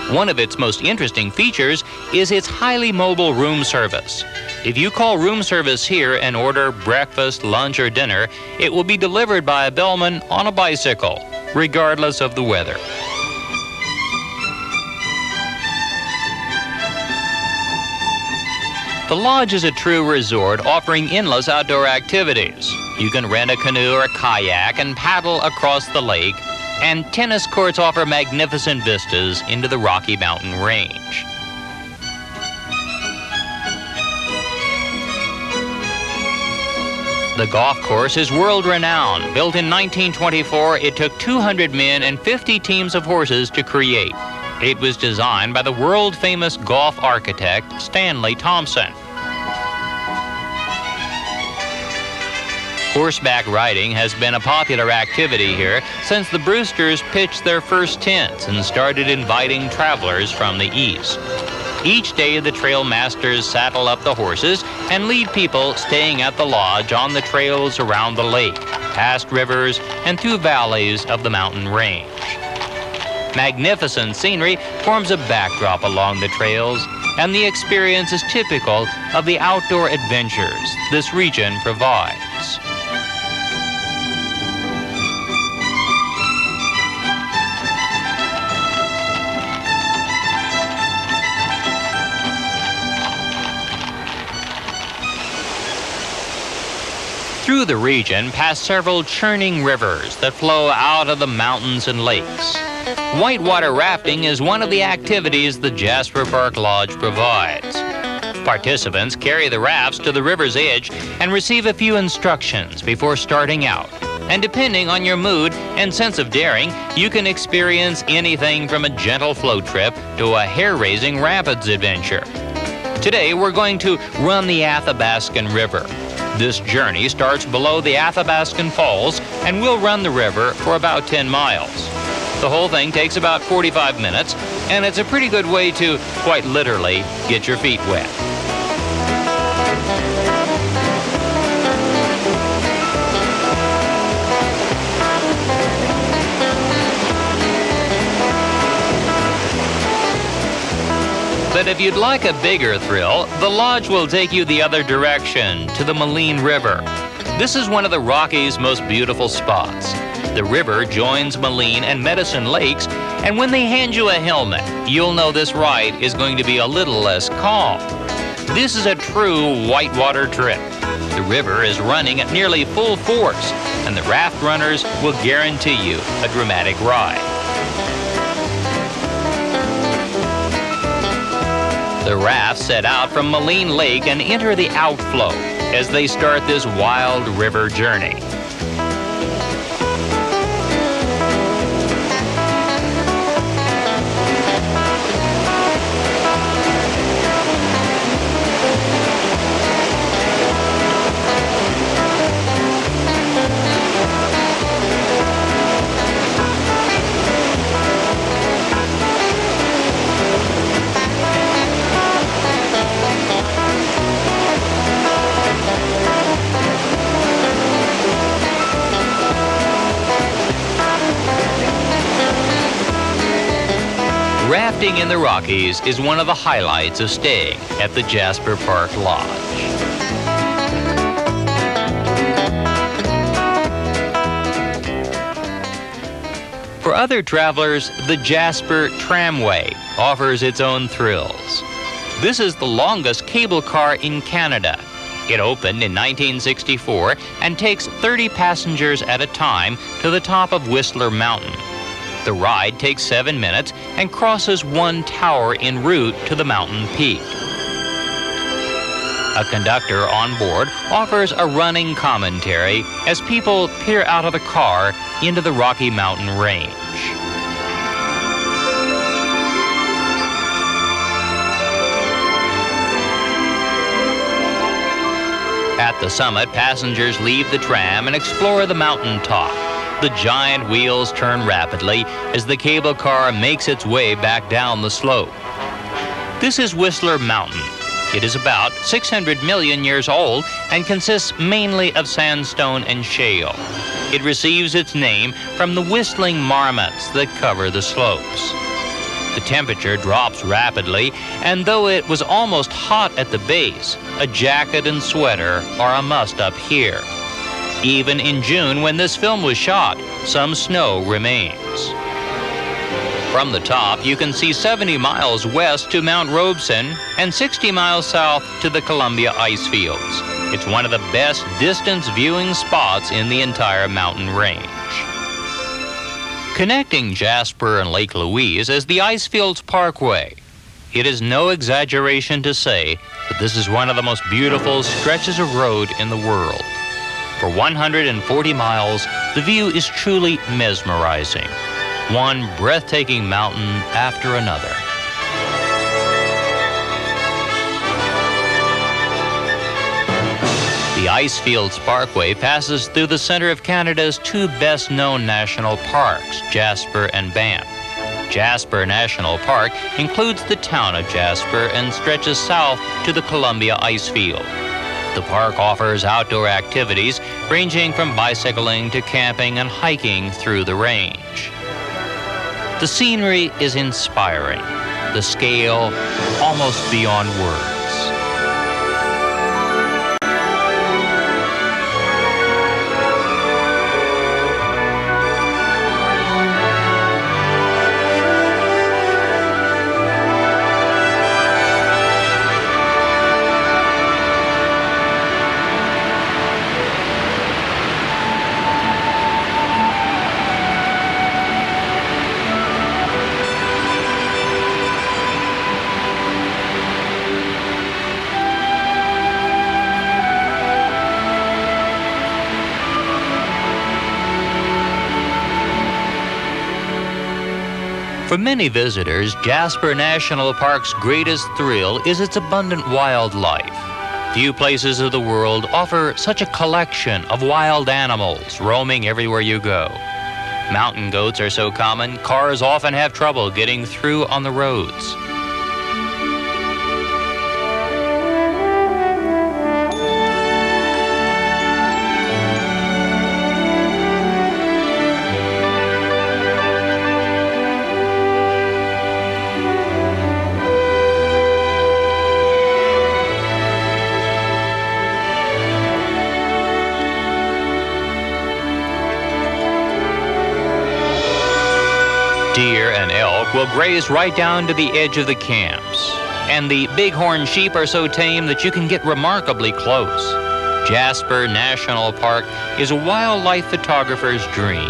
One of its most interesting features is its highly mobile room service. If you call room service here and order breakfast, lunch, or dinner, it will be delivered by a bellman on a bicycle, regardless of the weather. The lodge is a true resort offering endless outdoor activities. You can rent a canoe or a kayak and paddle across the lake, and tennis courts offer magnificent vistas into the Rocky Mountain range. The golf course is world-renowned. Built in 1924, it took 200 men and 50 teams of horses to create. It was designed by the world-famous golf architect Stanley Thompson. Horseback riding has been a popular activity here since the Brewsters pitched their first tents and started inviting travelers from the east. Each day, the trail masters saddle up the horses and lead people staying at the lodge on the trails around the lake, past rivers, and through valleys of the mountain range. Magnificent scenery forms a backdrop along the trails, and the experience is typical of the outdoor adventures this region provides. Through the region pass several churning rivers that flow out of the mountains and lakes. Whitewater rafting is one of the activities the Jasper Park Lodge provides. Participants carry the rafts to the river's edge and receive a few instructions before starting out. And depending on your mood and sense of daring, you can experience anything from a gentle float trip to a hair-raising rapids adventure. Today, we're going to run the Athabascan River. This journey starts below the Athabascan Falls, and we'll run the river for about 10 miles. The whole thing takes about 45 minutes, and it's a pretty good way to, quite literally, get your feet wet. But if you'd like a bigger thrill, the lodge will take you the other direction, to the Moline River. This is one of the Rockies' most beautiful spots. The river joins Moline and Medicine Lakes, and when they hand you a helmet, you'll know this ride is going to be a little less calm. This is a true whitewater trip. The river is running at nearly full force, and the raft runners will guarantee you a dramatic ride. The rafts set out from Moline Lake and enter the outflow as they start this wild river journey. Rafting in the Rockies is one of the highlights of staying at the Jasper Park Lodge. For other travelers, the Jasper Tramway offers its own thrills. This is the longest cable car in Canada. It opened in 1964 and takes 30 passengers at a time to the top of Whistler Mountain. The ride takes 7 minutes and crosses one tower en route to the mountain peak. A conductor on board offers a running commentary as people peer out of the car into the Rocky Mountain range. At the summit, passengers leave the tram and explore the mountain top. The giant wheels turn rapidly as the cable car makes its way back down the slope. This is Whistler Mountain. It is about 600 million years old and consists mainly of sandstone and shale. It receives its name from the whistling marmots that cover the slopes. The temperature drops rapidly, and though it was almost hot at the base, a jacket and sweater are a must up here. Even in June, when this film was shot, some snow remains. From the top, you can see 70 miles west to Mount Robeson and 60 miles south to the Columbia ice fields. It's one of the best distance viewing spots in the entire mountain range. Connecting Jasper and Lake Louise is the Icefields Parkway. It is no exaggeration to say that this is one of the most beautiful stretches of road in the world. For 140 miles, the view is truly mesmerizing. One breathtaking mountain after another. The Icefields Parkway passes through the center of Canada's two best-known national parks, Jasper and Banff. Jasper National Park includes the town of Jasper and stretches south to the Columbia Icefield. The park offers outdoor activities ranging from bicycling to camping and hiking through the range. The scenery is inspiring, the scale almost beyond words. For many visitors, Jasper National Park's greatest thrill is its abundant wildlife. Few places of the world offer such a collection of wild animals roaming everywhere you go. Mountain goats are so common, cars often have trouble getting through on the roads. Deer and elk will graze right down to the edge of the camps. And the bighorn sheep are so tame that you can get remarkably close. Jasper National Park is a wildlife photographer's dream.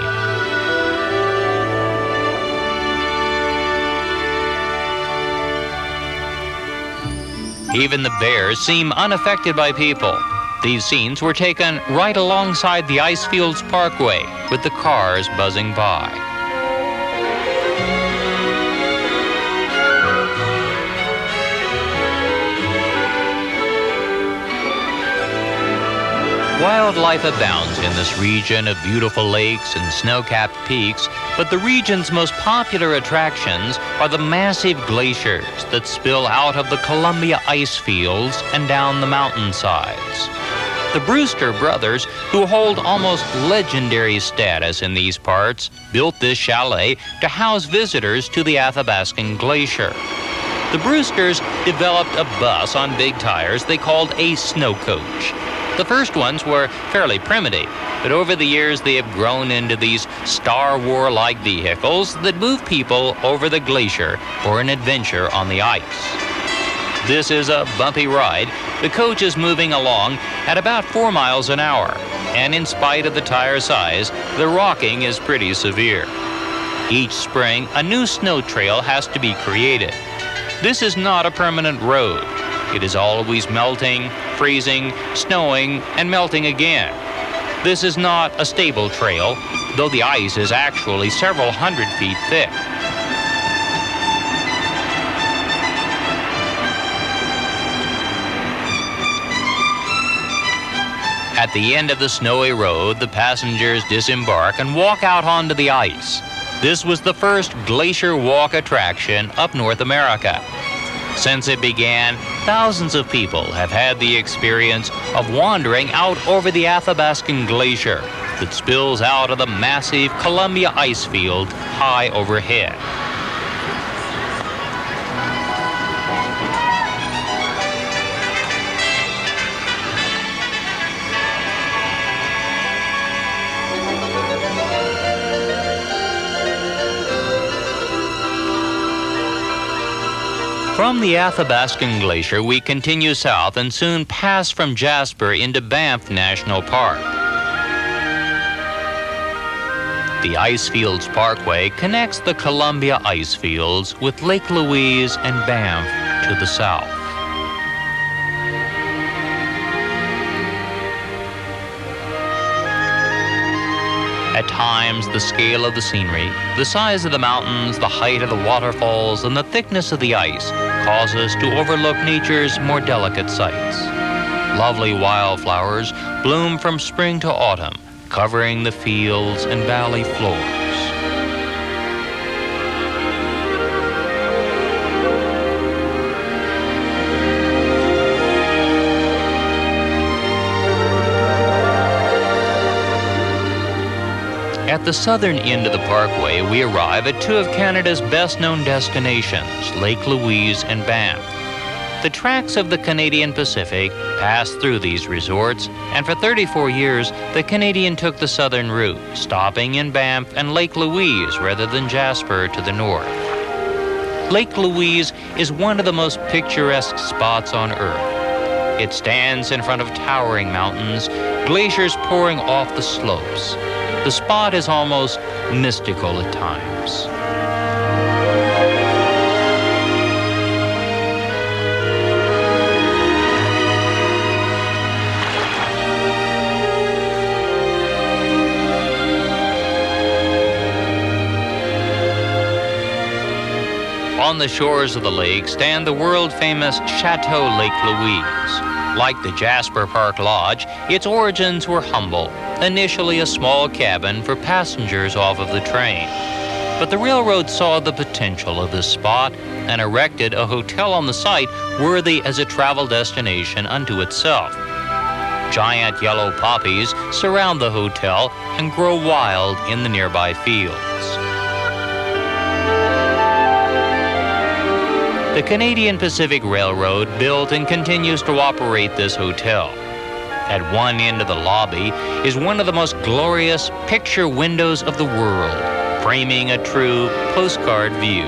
Even the bears seem unaffected by people. These scenes were taken right alongside the Icefields Parkway, with the cars buzzing by. Wildlife abounds in this region of beautiful lakes and snow-capped peaks, but the region's most popular attractions are the massive glaciers that spill out of the Columbia ice fields and down the mountainsides. The Brewster brothers, who hold almost legendary status in these parts, built this chalet to house visitors to the Athabascan Glacier. The Brewsters developed a bus on big tires they called a snow coach. The first ones were fairly primitive, but over the years they have grown into these Star War-like vehicles that move people over the glacier for an adventure on the ice. This is a bumpy ride. The coach is moving along at about 4 miles an hour, and in spite of the tire size, the rocking is pretty severe. Each spring, a new snow trail has to be created. This is not a permanent road. It is always melting, freezing, snowing, and melting again. This is not a stable trail, though the ice is actually several hundred feet thick. At the end of the snowy road, the passengers disembark and walk out onto the ice. This was the first glacier walk attraction up North America. Since it began, thousands of people have had the experience of wandering out over the Athabascan Glacier that spills out of the massive Columbia ice field high overhead. From the Athabascan Glacier, we continue south and soon pass from Jasper into Banff National Park. The Icefields Parkway connects the Columbia Icefields with Lake Louise and Banff to the south. At times, the scale of the scenery, the size of the mountains, the height of the waterfalls, and the thickness of the ice cause us to overlook nature's more delicate sights. Lovely wildflowers bloom from spring to autumn, covering the fields and valley floors. At the southern end of the parkway, we arrive at two of Canada's best-known destinations, Lake Louise and Banff. The tracks of the Canadian Pacific pass through these resorts, and for 34 years, the Canadian took the southern route, stopping in Banff and Lake Louise rather than Jasper to the north. Lake Louise is one of the most picturesque spots on Earth. It stands in front of towering mountains, glaciers pouring off the slopes. The spot is almost mystical at times. On the shores of the lake stand the world-famous Chateau Lake Louise. Like the Jasper Park Lodge, its origins were humble, initially a small cabin for passengers off of the train. But the railroad saw the potential of this spot and erected a hotel on the site worthy as a travel destination unto itself. Giant yellow poppies surround the hotel and grow wild in the nearby fields. The Canadian Pacific Railroad built and continues to operate this hotel. At one end of the lobby is one of the most glorious picture windows of the world, framing a true postcard view.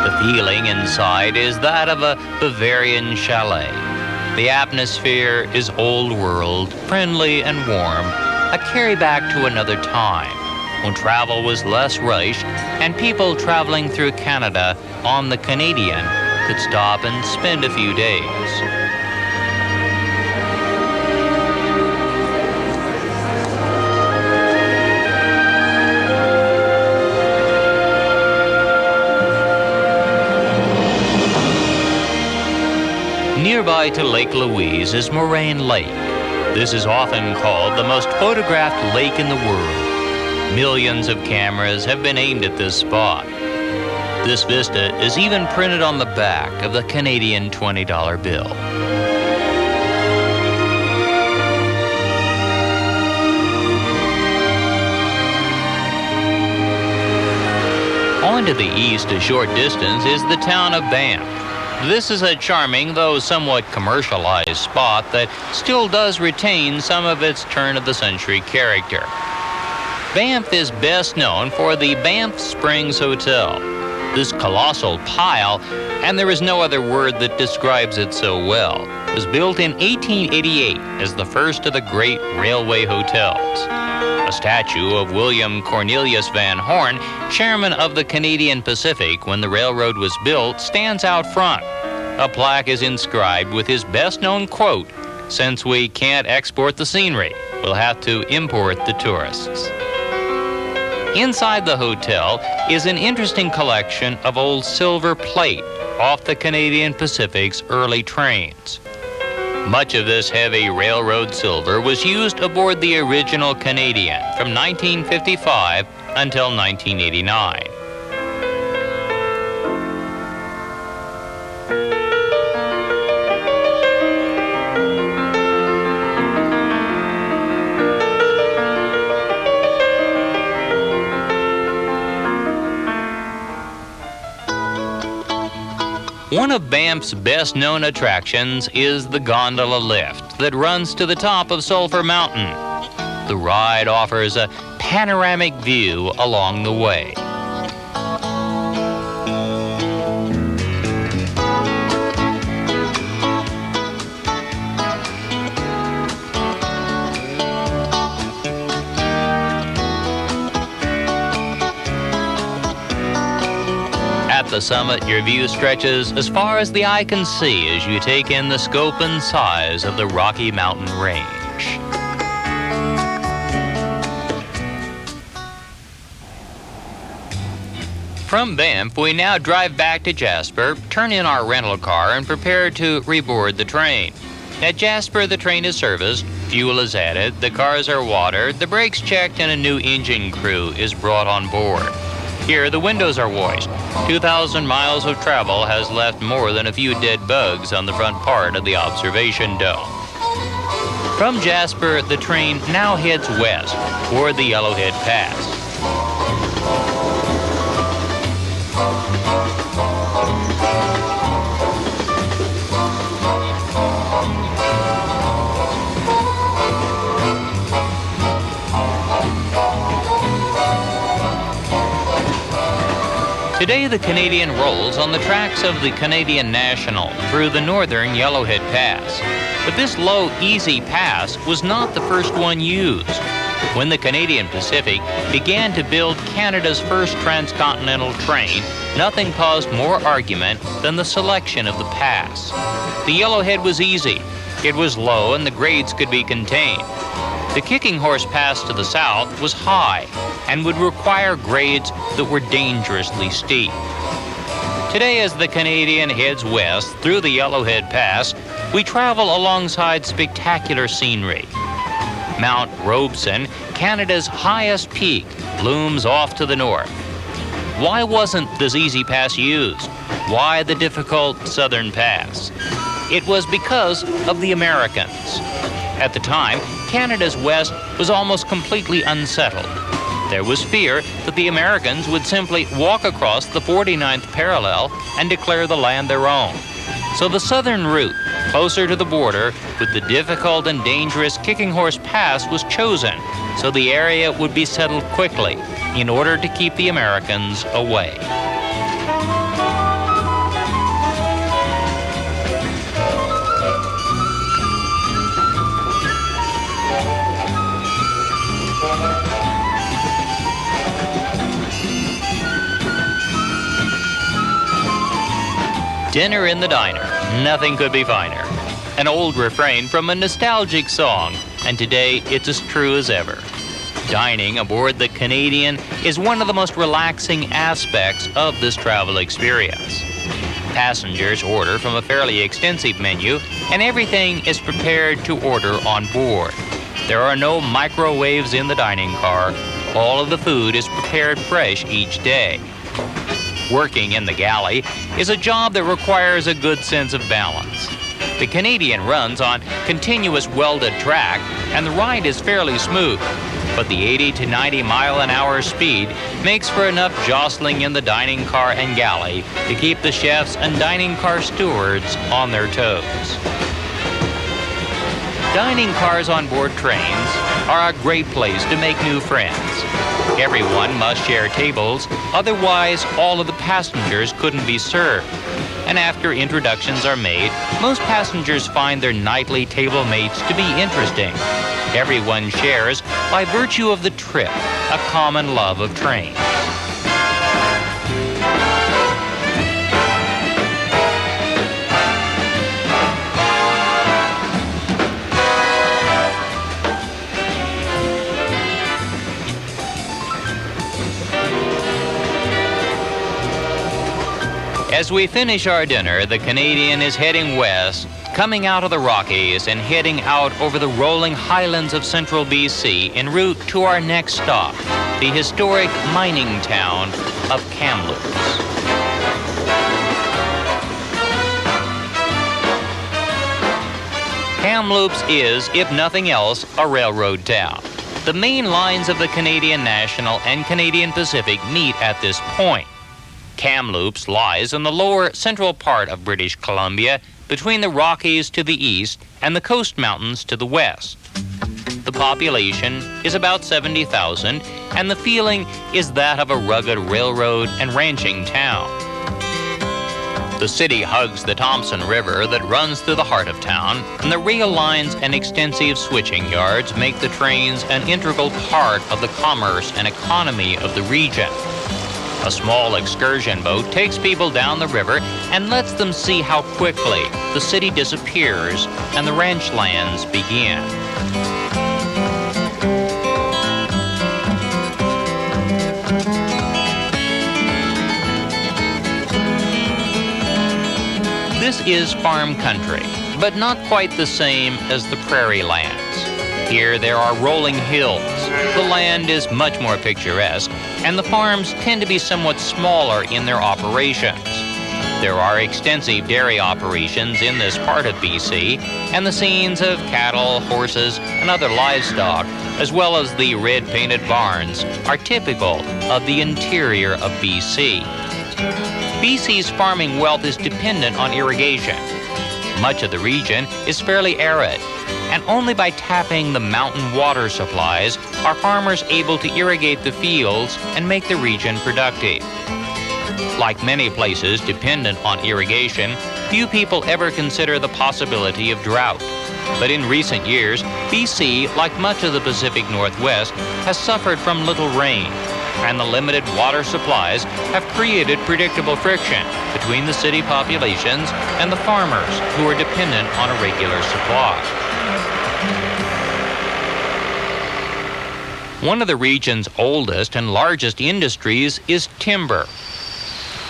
The feeling inside is that of a Bavarian chalet. The atmosphere is old world, friendly and warm, a carry back to another time when travel was less rushed and people traveling through Canada on the Canadian could stop and spend a few days. Nearby to Lake Louise is Moraine Lake. This is often called the most photographed lake in the world. Millions of cameras have been aimed at this spot. This vista is even printed on the back of the Canadian $20 bill. On to the east a short distance is the town of Banff. This is a charming, though somewhat commercialized spot that still does retain some of its turn-of-the-century character. Banff is best known for the Banff Springs Hotel. This colossal pile, and there is no other word that describes it so well, was built in 1888 as the first of the great railway hotels. A statue of William Cornelius Van Horn, chairman of the Canadian Pacific when the railroad was built, stands out front. A plaque is inscribed with his best-known quote, "Since we can't export the scenery, we'll have to import the tourists." Inside the hotel is an interesting collection of old silver plate off the Canadian Pacific's early trains. Much of this heavy railroad silver was used aboard the original Canadian from 1955 until 1989. One of Banff's best-known attractions is the gondola lift that runs to the top of Sulphur Mountain. The ride offers a panoramic view along the way. the summit, your view stretches as far as the eye can see as you take in the scope and size of the Rocky Mountain Range. From Banff, we now drive back to Jasper, turn in our rental car, and prepare to reboard the train. At Jasper, the train is serviced, fuel is added, the cars are watered, the brakes checked, and a new engine crew is brought on board. Here, the windows are washed. 2,000 miles of travel has left more than a few dead bugs on the front part of the observation dome. From Jasper, the train now heads west toward the Yellowhead Pass. Today, the Canadian rolls on the tracks of the Canadian National through the northern Yellowhead Pass. But this low, easy pass was not the first one used. When the Canadian Pacific began to build Canada's first transcontinental train, nothing caused more argument than the selection of the pass. The Yellowhead was easy. It was low and the grades could be contained. The Kicking Horse Pass to the south was high and would require grades that were dangerously steep. Today, as the Canadian heads west through the Yellowhead Pass, we travel alongside spectacular scenery. Mount Robeson, Canada's highest peak, looms off to the north. Why wasn't this easy pass used? Why the difficult southern pass? It was because of the Americans. At the time, Canada's west was almost completely unsettled. There was fear that the Americans would simply walk across the 49th parallel and declare the land their own. So the southern route, closer to the border, with the difficult and dangerous Kicking Horse Pass, was chosen so the area would be settled quickly in order to keep the Americans away. Dinner in the diner, nothing could be finer. An old refrain from a nostalgic song, and today it's as true as ever. Dining aboard the Canadian is one of the most relaxing aspects of this travel experience. Passengers order from a fairly extensive menu, and everything is prepared to order on board. There are no microwaves in the dining car. All of the food is prepared fresh each day. Working in the galley is a job that requires a good sense of balance. The Canadian runs on continuous welded track, and the ride is fairly smooth, but the 80 to 90 mile-an-hour speed makes for enough jostling in the dining car and galley to keep the chefs and dining car stewards on their toes. Dining cars on board trains are a great place to make new friends. Everyone must share tables, otherwise all of the passengers couldn't be served. And after introductions are made, most passengers find their nightly table mates to be interesting. Everyone shares, by virtue of the trip, a common love of trains. As we finish our dinner, the Canadian is heading west, coming out of the Rockies and heading out over the rolling highlands of central BC en route to our next stop, the historic mining town of Kamloops. Kamloops is, if nothing else, a railroad town. The main lines of the Canadian National and Canadian Pacific meet at this point. Kamloops lies in the lower central part of British Columbia, between the Rockies to the east and the Coast Mountains to the west. The population is about 70,000, and the feeling is that of a rugged railroad and ranching town. The city hugs the Thompson River that runs through the heart of town, and the rail lines and extensive switching yards make the trains an integral part of the commerce and economy of the region. A small excursion boat takes people down the river and lets them see how quickly the city disappears and the ranch lands begin. This is farm country, but not quite the same as the prairie lands. Here there are rolling hills, the land is much more picturesque, and the farms tend to be somewhat smaller in their operations. There are extensive dairy operations in this part of BC, and the scenes of cattle, horses, and other livestock, as well as the red-painted barns, are typical of the interior of BC. BC's farming wealth is dependent on irrigation. Much of the region is fairly arid, and only by tapping the mountain water supplies are farmers able to irrigate the fields and make the region productive. Like many places dependent on irrigation, few people ever consider the possibility of drought. But in recent years, BC, like much of the Pacific Northwest, has suffered from little rain, and the limited water supplies have created predictable friction between the city populations and the farmers who are dependent on a regular supply. One of the region's oldest and largest industries is timber.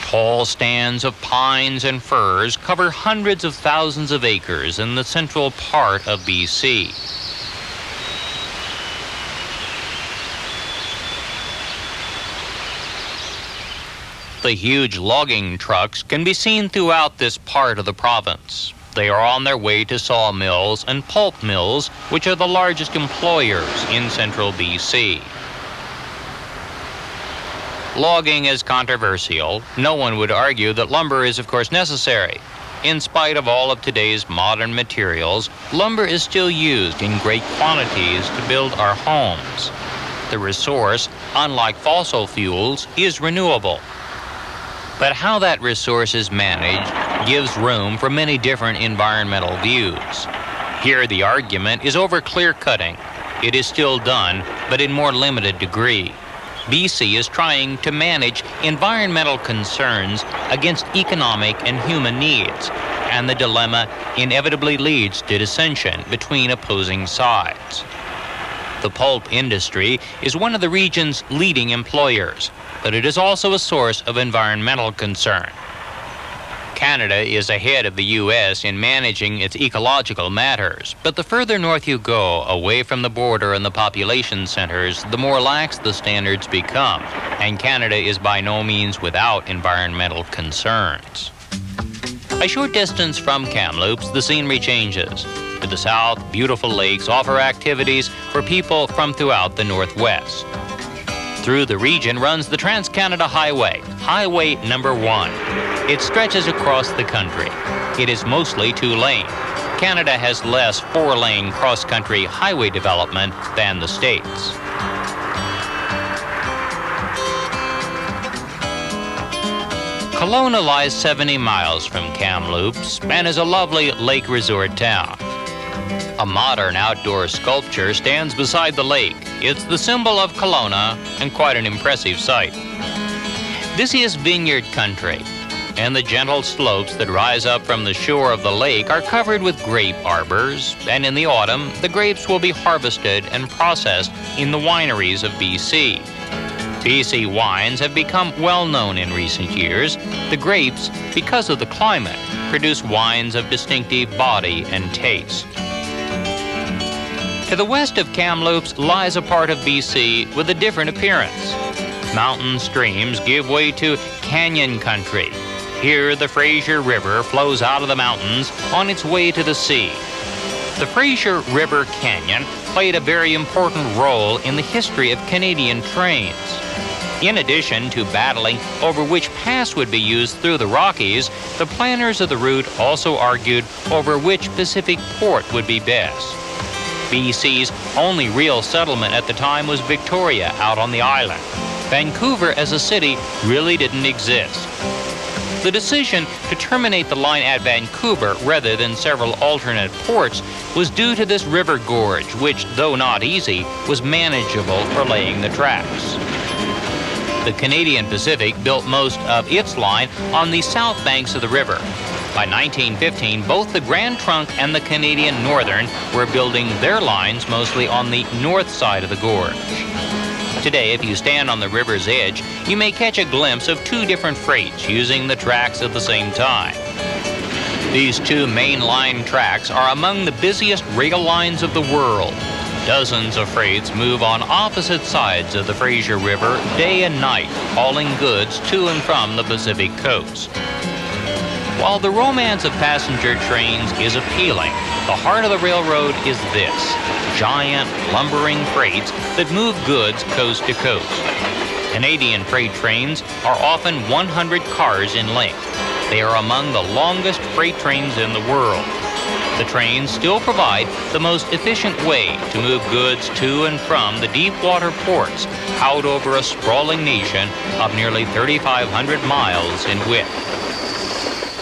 Tall stands of pines and firs cover hundreds of thousands of acres in the central part of BC. The huge logging trucks can be seen throughout this part of the province. They are on their way to sawmills and pulp mills, which are the largest employers in central BC. Logging is controversial. No one would argue that lumber is, of course, necessary. In spite of all of today's modern materials, lumber is still used in great quantities to build our homes. The resource, unlike fossil fuels, is renewable. But how that resource is managed gives room for many different environmental views. Here the argument is over clear cutting. It is still done, but in more limited degree. BC is trying to manage environmental concerns against economic and human needs, and the dilemma inevitably leads to dissension between opposing sides. The pulp industry is one of the region's leading employers, but it is also a source of environmental concern. Canada is ahead of the U.S. in managing its ecological matters, but the further north you go, away from the border and the population centers, the more lax the standards become, and Canada is by no means without environmental concerns. A short distance from Kamloops, the scenery changes. To the south, beautiful lakes offer activities for people from throughout the Northwest. Through the region runs the Trans-Canada Highway, Highway number 1. It stretches across the country. It is mostly 2-lane. Canada has less 4-lane cross-country highway development than the States. Kelowna lies 70 miles from Kamloops and is a lovely lake resort town. A modern outdoor sculpture stands beside the lake. It's the symbol of Kelowna and quite an impressive sight. This is vineyard country, and the gentle slopes that rise up from the shore of the lake are covered with grape arbors, and in the autumn, the grapes will be harvested and processed in the wineries of BC. BC wines have become well known in recent years. The grapes, because of the climate, produce wines of distinctive body and taste. To the west of Kamloops lies a part of BC with a different appearance. Mountain streams give way to canyon country. Here, the Fraser River flows out of the mountains on its way to the sea. The Fraser River Canyon played a very important role in the history of Canadian trains. In addition to battling over which pass would be used through the Rockies, the planners of the route also argued over which Pacific port would be best. BC's only real settlement at the time was Victoria out on the island. Vancouver as a city really didn't exist. The decision to terminate the line at Vancouver rather than several alternate ports was due to this river gorge, which, though not easy, was manageable for laying the tracks. The Canadian Pacific built most of its line on the south banks of the river. By 1915, both the Grand Trunk and the Canadian Northern were building their lines mostly on the north side of the gorge. Today, if you stand on the river's edge, you may catch a glimpse of two different freights using the tracks at the same time. These two main line tracks are among the busiest rail lines of the world. Dozens of freights move on opposite sides of the Fraser River day and night, hauling goods to and from the Pacific coast. While the romance of passenger trains is appealing, the heart of the railroad is this: giant, lumbering freights that move goods coast to coast. Canadian freight trains are often 100 cars in length. They are among the longest freight trains in the world. The trains still provide the most efficient way to move goods to and from the deep water ports out over a sprawling nation of nearly 3,500 miles in width.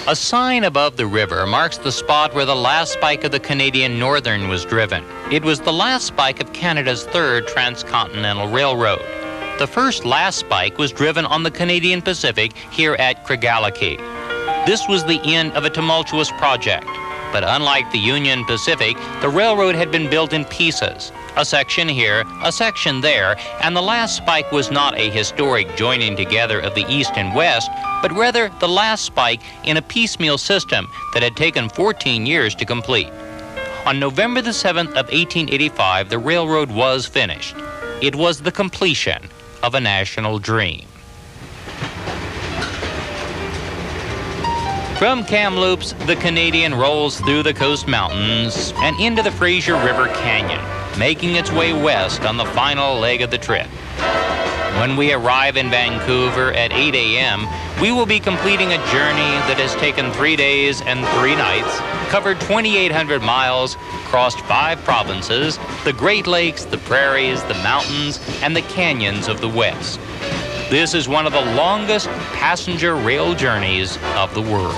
A sign above the river marks the spot where the last spike of the Canadian Northern was driven. It was the last spike of Canada's third transcontinental railroad. The first last spike was driven on the Canadian Pacific here at Craigellachie. This was the end of a tumultuous project. But unlike the Union Pacific, the railroad had been built in pieces. A section here, a section there, and the last spike was not a historic joining together of the East and West, but rather the last spike in a piecemeal system that had taken 14 years to complete. On November the 7th of 1885, the railroad was finished. It was the completion of a national dream. From Kamloops, the Canadian rolls through the Coast Mountains and into the Fraser River Canyon, making its way west on the final leg of the trip. When we arrive in Vancouver at 8 a.m., we will be completing a journey that has taken 3 days and 3 nights, covered 2,800 miles, crossed 5 provinces, the Great Lakes, the prairies, the mountains, and the canyons of the West. This is one of the longest passenger rail journeys of the world.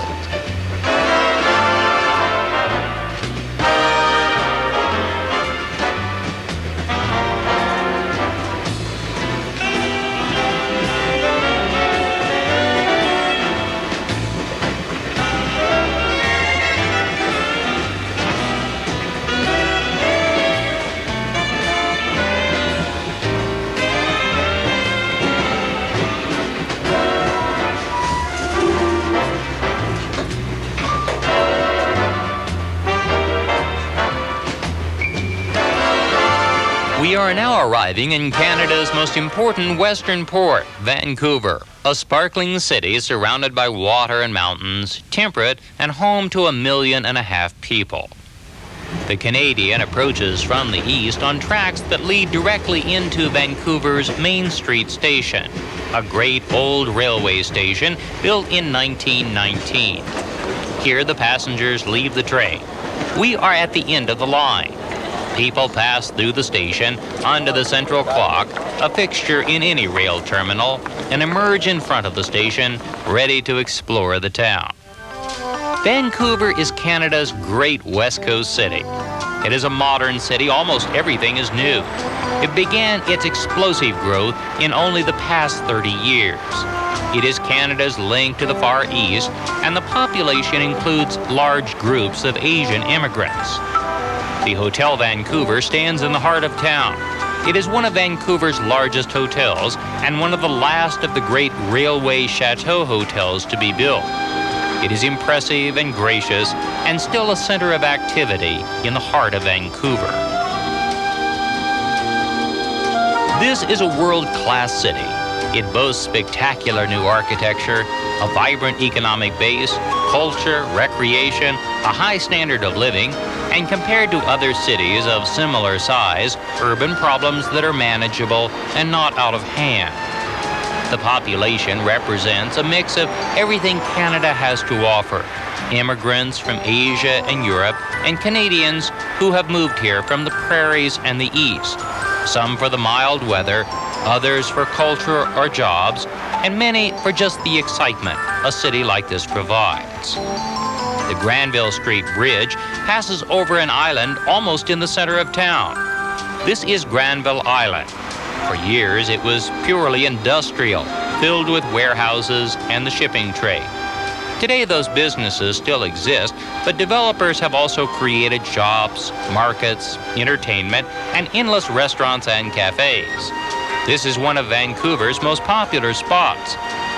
We are now arriving in Canada's most important western port, Vancouver, a sparkling city surrounded by water and mountains, temperate and home to 1.5 million people. The Canadian approaches from the east on tracks that lead directly into Vancouver's Main Street Station, a great old railway station built in 1919. Here the passengers leave the train. We are at the end of the line. People pass through the station onto the central clock, a fixture in any rail terminal, and emerge in front of the station, ready to explore the town. Vancouver is Canada's great West Coast city. It is a modern city. Almost everything is new. It began its explosive growth in only the past 30 years. It is Canada's link to the Far East, and the population includes large groups of Asian immigrants. The Hotel Vancouver stands in the heart of town. It is one of Vancouver's largest hotels and one of the last of the great railway chateau hotels to be built. It is impressive and gracious and still a center of activity in the heart of Vancouver. This is a world-class city. It boasts spectacular new architecture, a vibrant economic base, culture, recreation, a high standard of living, and compared to other cities of similar size, urban problems that are manageable and not out of hand. The population represents a mix of everything Canada has to offer: immigrants from Asia and Europe, and Canadians who have moved here from the prairies and the east, some for the mild weather, others for culture or jobs, and many for just the excitement a city like this provides. The Granville Street Bridge passes over an island almost in the center of town. This is Granville Island. For years, it was purely industrial, filled with warehouses and the shipping trade. Today, those businesses still exist, but developers have also created shops, markets, entertainment, and endless restaurants and cafes. This is one of Vancouver's most popular spots.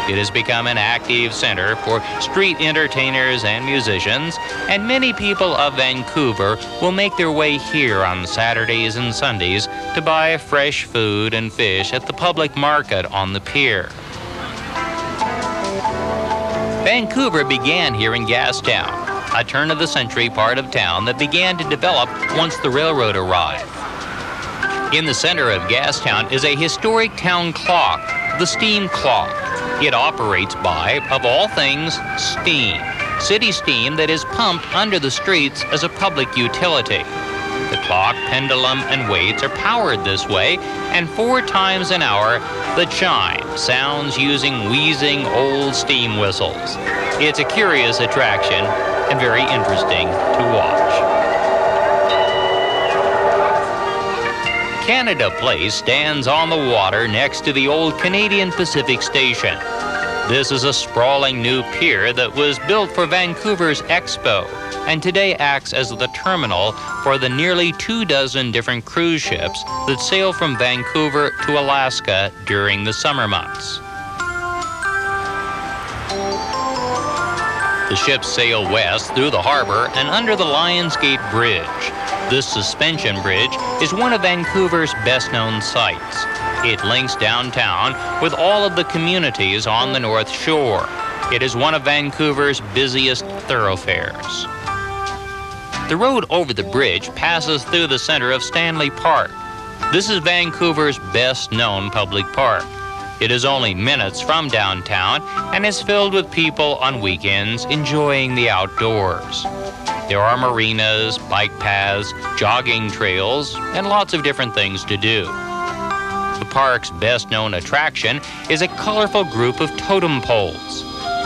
It has become an active center for street entertainers and musicians, and many people of Vancouver will make their way here on Saturdays and Sundays to buy fresh food and fish at the public market on the pier. Vancouver began here in Gastown, a turn-of-the-century part of town that began to develop once the railroad arrived. In the center of Gastown is a historic town clock, the steam clock. It operates by, of all things, steam, city steam that is pumped under the streets as a public utility. The clock, pendulum, and weights are powered this way, and 4 times an hour, the chime sounds using wheezing old steam whistles. It's a curious attraction and very interesting to watch. Canada Place stands on the water next to the old Canadian Pacific Station. This is a sprawling new pier that was built for Vancouver's Expo, and today acts as the terminal for the nearly 24 different cruise ships that sail from Vancouver to Alaska during the summer months. The ships sail west through the harbor and under the Lions Gate Bridge. This suspension bridge is one of Vancouver's best-known sites. It links downtown with all of the communities on the North Shore. It is one of Vancouver's busiest thoroughfares. The road over the bridge passes through the center of Stanley Park. This is Vancouver's best-known public park. It is only minutes from downtown and is filled with people on weekends enjoying the outdoors. There are marinas, bike paths, jogging trails, and lots of different things to do. The park's best-known attraction is a colorful group of totem poles.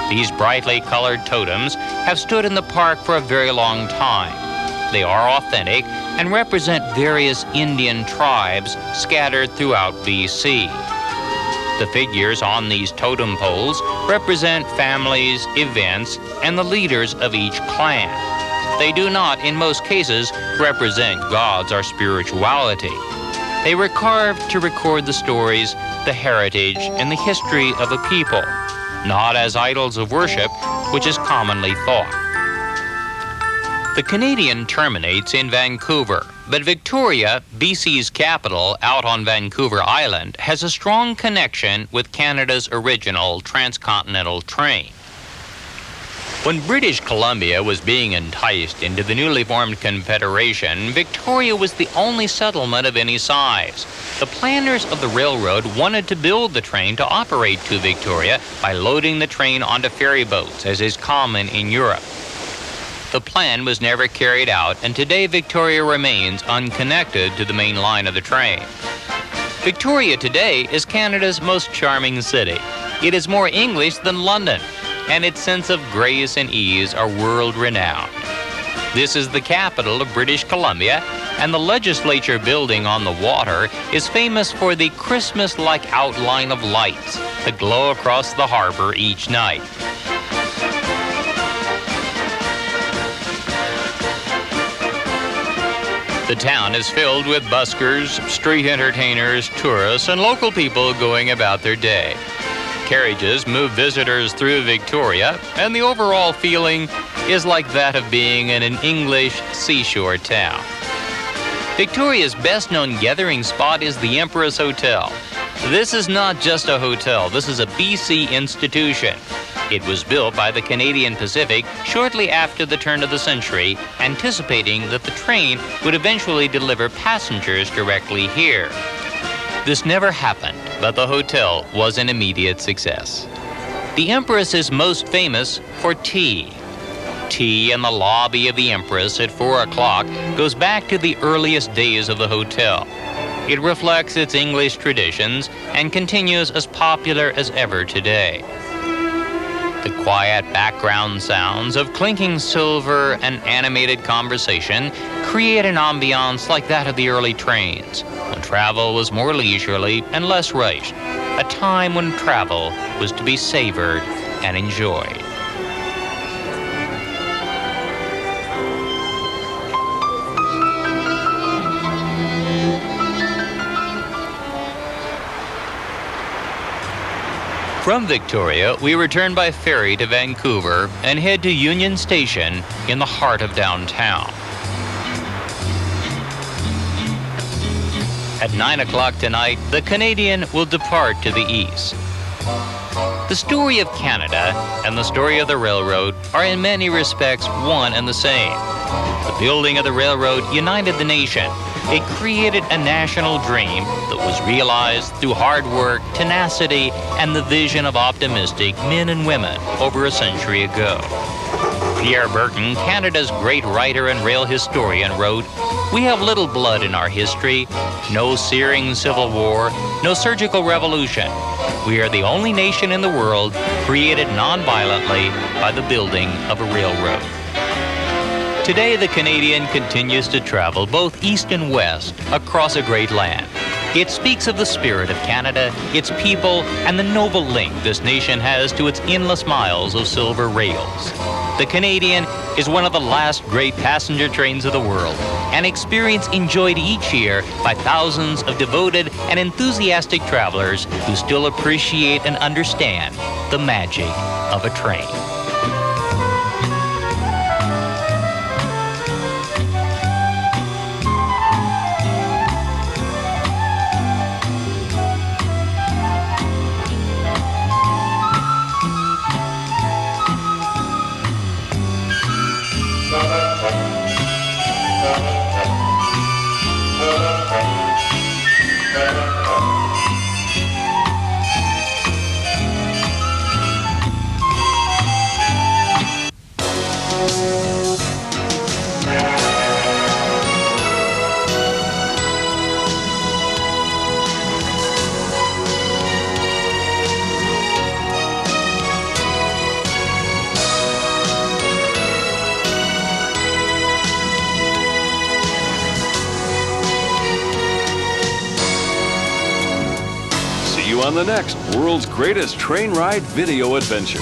These brightly colored totems have stood in the park for a very long time. They are authentic and represent various Indian tribes scattered throughout BC. The figures on these totem poles represent families, events, and the leaders of each clan. They do not, in most cases, represent gods or spirituality. They were carved to record the stories, the heritage, and the history of a people, not as idols of worship, which is commonly thought. The Canadian terminates in Vancouver, but Victoria, BC's capital out on Vancouver Island, has a strong connection with Canada's original transcontinental train. When British Columbia was being enticed into the newly formed Confederation, Victoria was the only settlement of any size. The planners of the railroad wanted to build the train to operate to Victoria by loading the train onto ferry boats, as is common in Europe. The plan was never carried out, and today Victoria remains unconnected to the main line of the train. Victoria today is Canada's most charming city. It is more English than London, and its sense of grace and ease are world-renowned. This is the capital of British Columbia, and the legislature building on the water is famous for the Christmas-like outline of lights that glow across the harbor each night. The town is filled with buskers, street entertainers, tourists, and local people going about their day. Carriages move visitors through Victoria, and the overall feeling is like that of being in an English seashore town. Victoria's best-known gathering spot is the Empress Hotel. This is not just a hotel, this is a BC institution. It was built by the Canadian Pacific shortly after the turn of the century, anticipating that the train would eventually deliver passengers directly here. This never happened, but the hotel was an immediate success. The Empress is most famous for tea. Tea in the lobby of the Empress at 4 o'clock goes back to the earliest days of the hotel. It reflects its English traditions and continues as popular as ever today. The quiet background sounds of clinking silver and animated conversation create an ambiance like that of the early trains, when travel was more leisurely and less rushed, a time when travel was to be savored and enjoyed. From Victoria, we return by ferry to Vancouver and head to Union Station in the heart of downtown. At 9 o'clock tonight, the Canadian will depart to the east. The story of Canada and the story of the railroad are in many respects one and the same. The building of the railroad united the nation. It created a national dream that was realized through hard work, tenacity, and the vision of optimistic men and women over a century ago. Pierre Berton, Canada's great writer and rail historian, wrote, "We have little blood in our history, no searing civil war, no surgical revolution. We are the only nation in the world created non-violently by the building of a railroad." Today, the Canadian continues to travel both east and west across a great land. It speaks of the spirit of Canada, its people, and the noble link this nation has to its endless miles of silver rails. The Canadian is one of the last great passenger trains of the world, an experience enjoyed each year by thousands of devoted and enthusiastic travelers who still appreciate and understand the magic of a train. On the next World's Greatest Train Ride Video Adventure.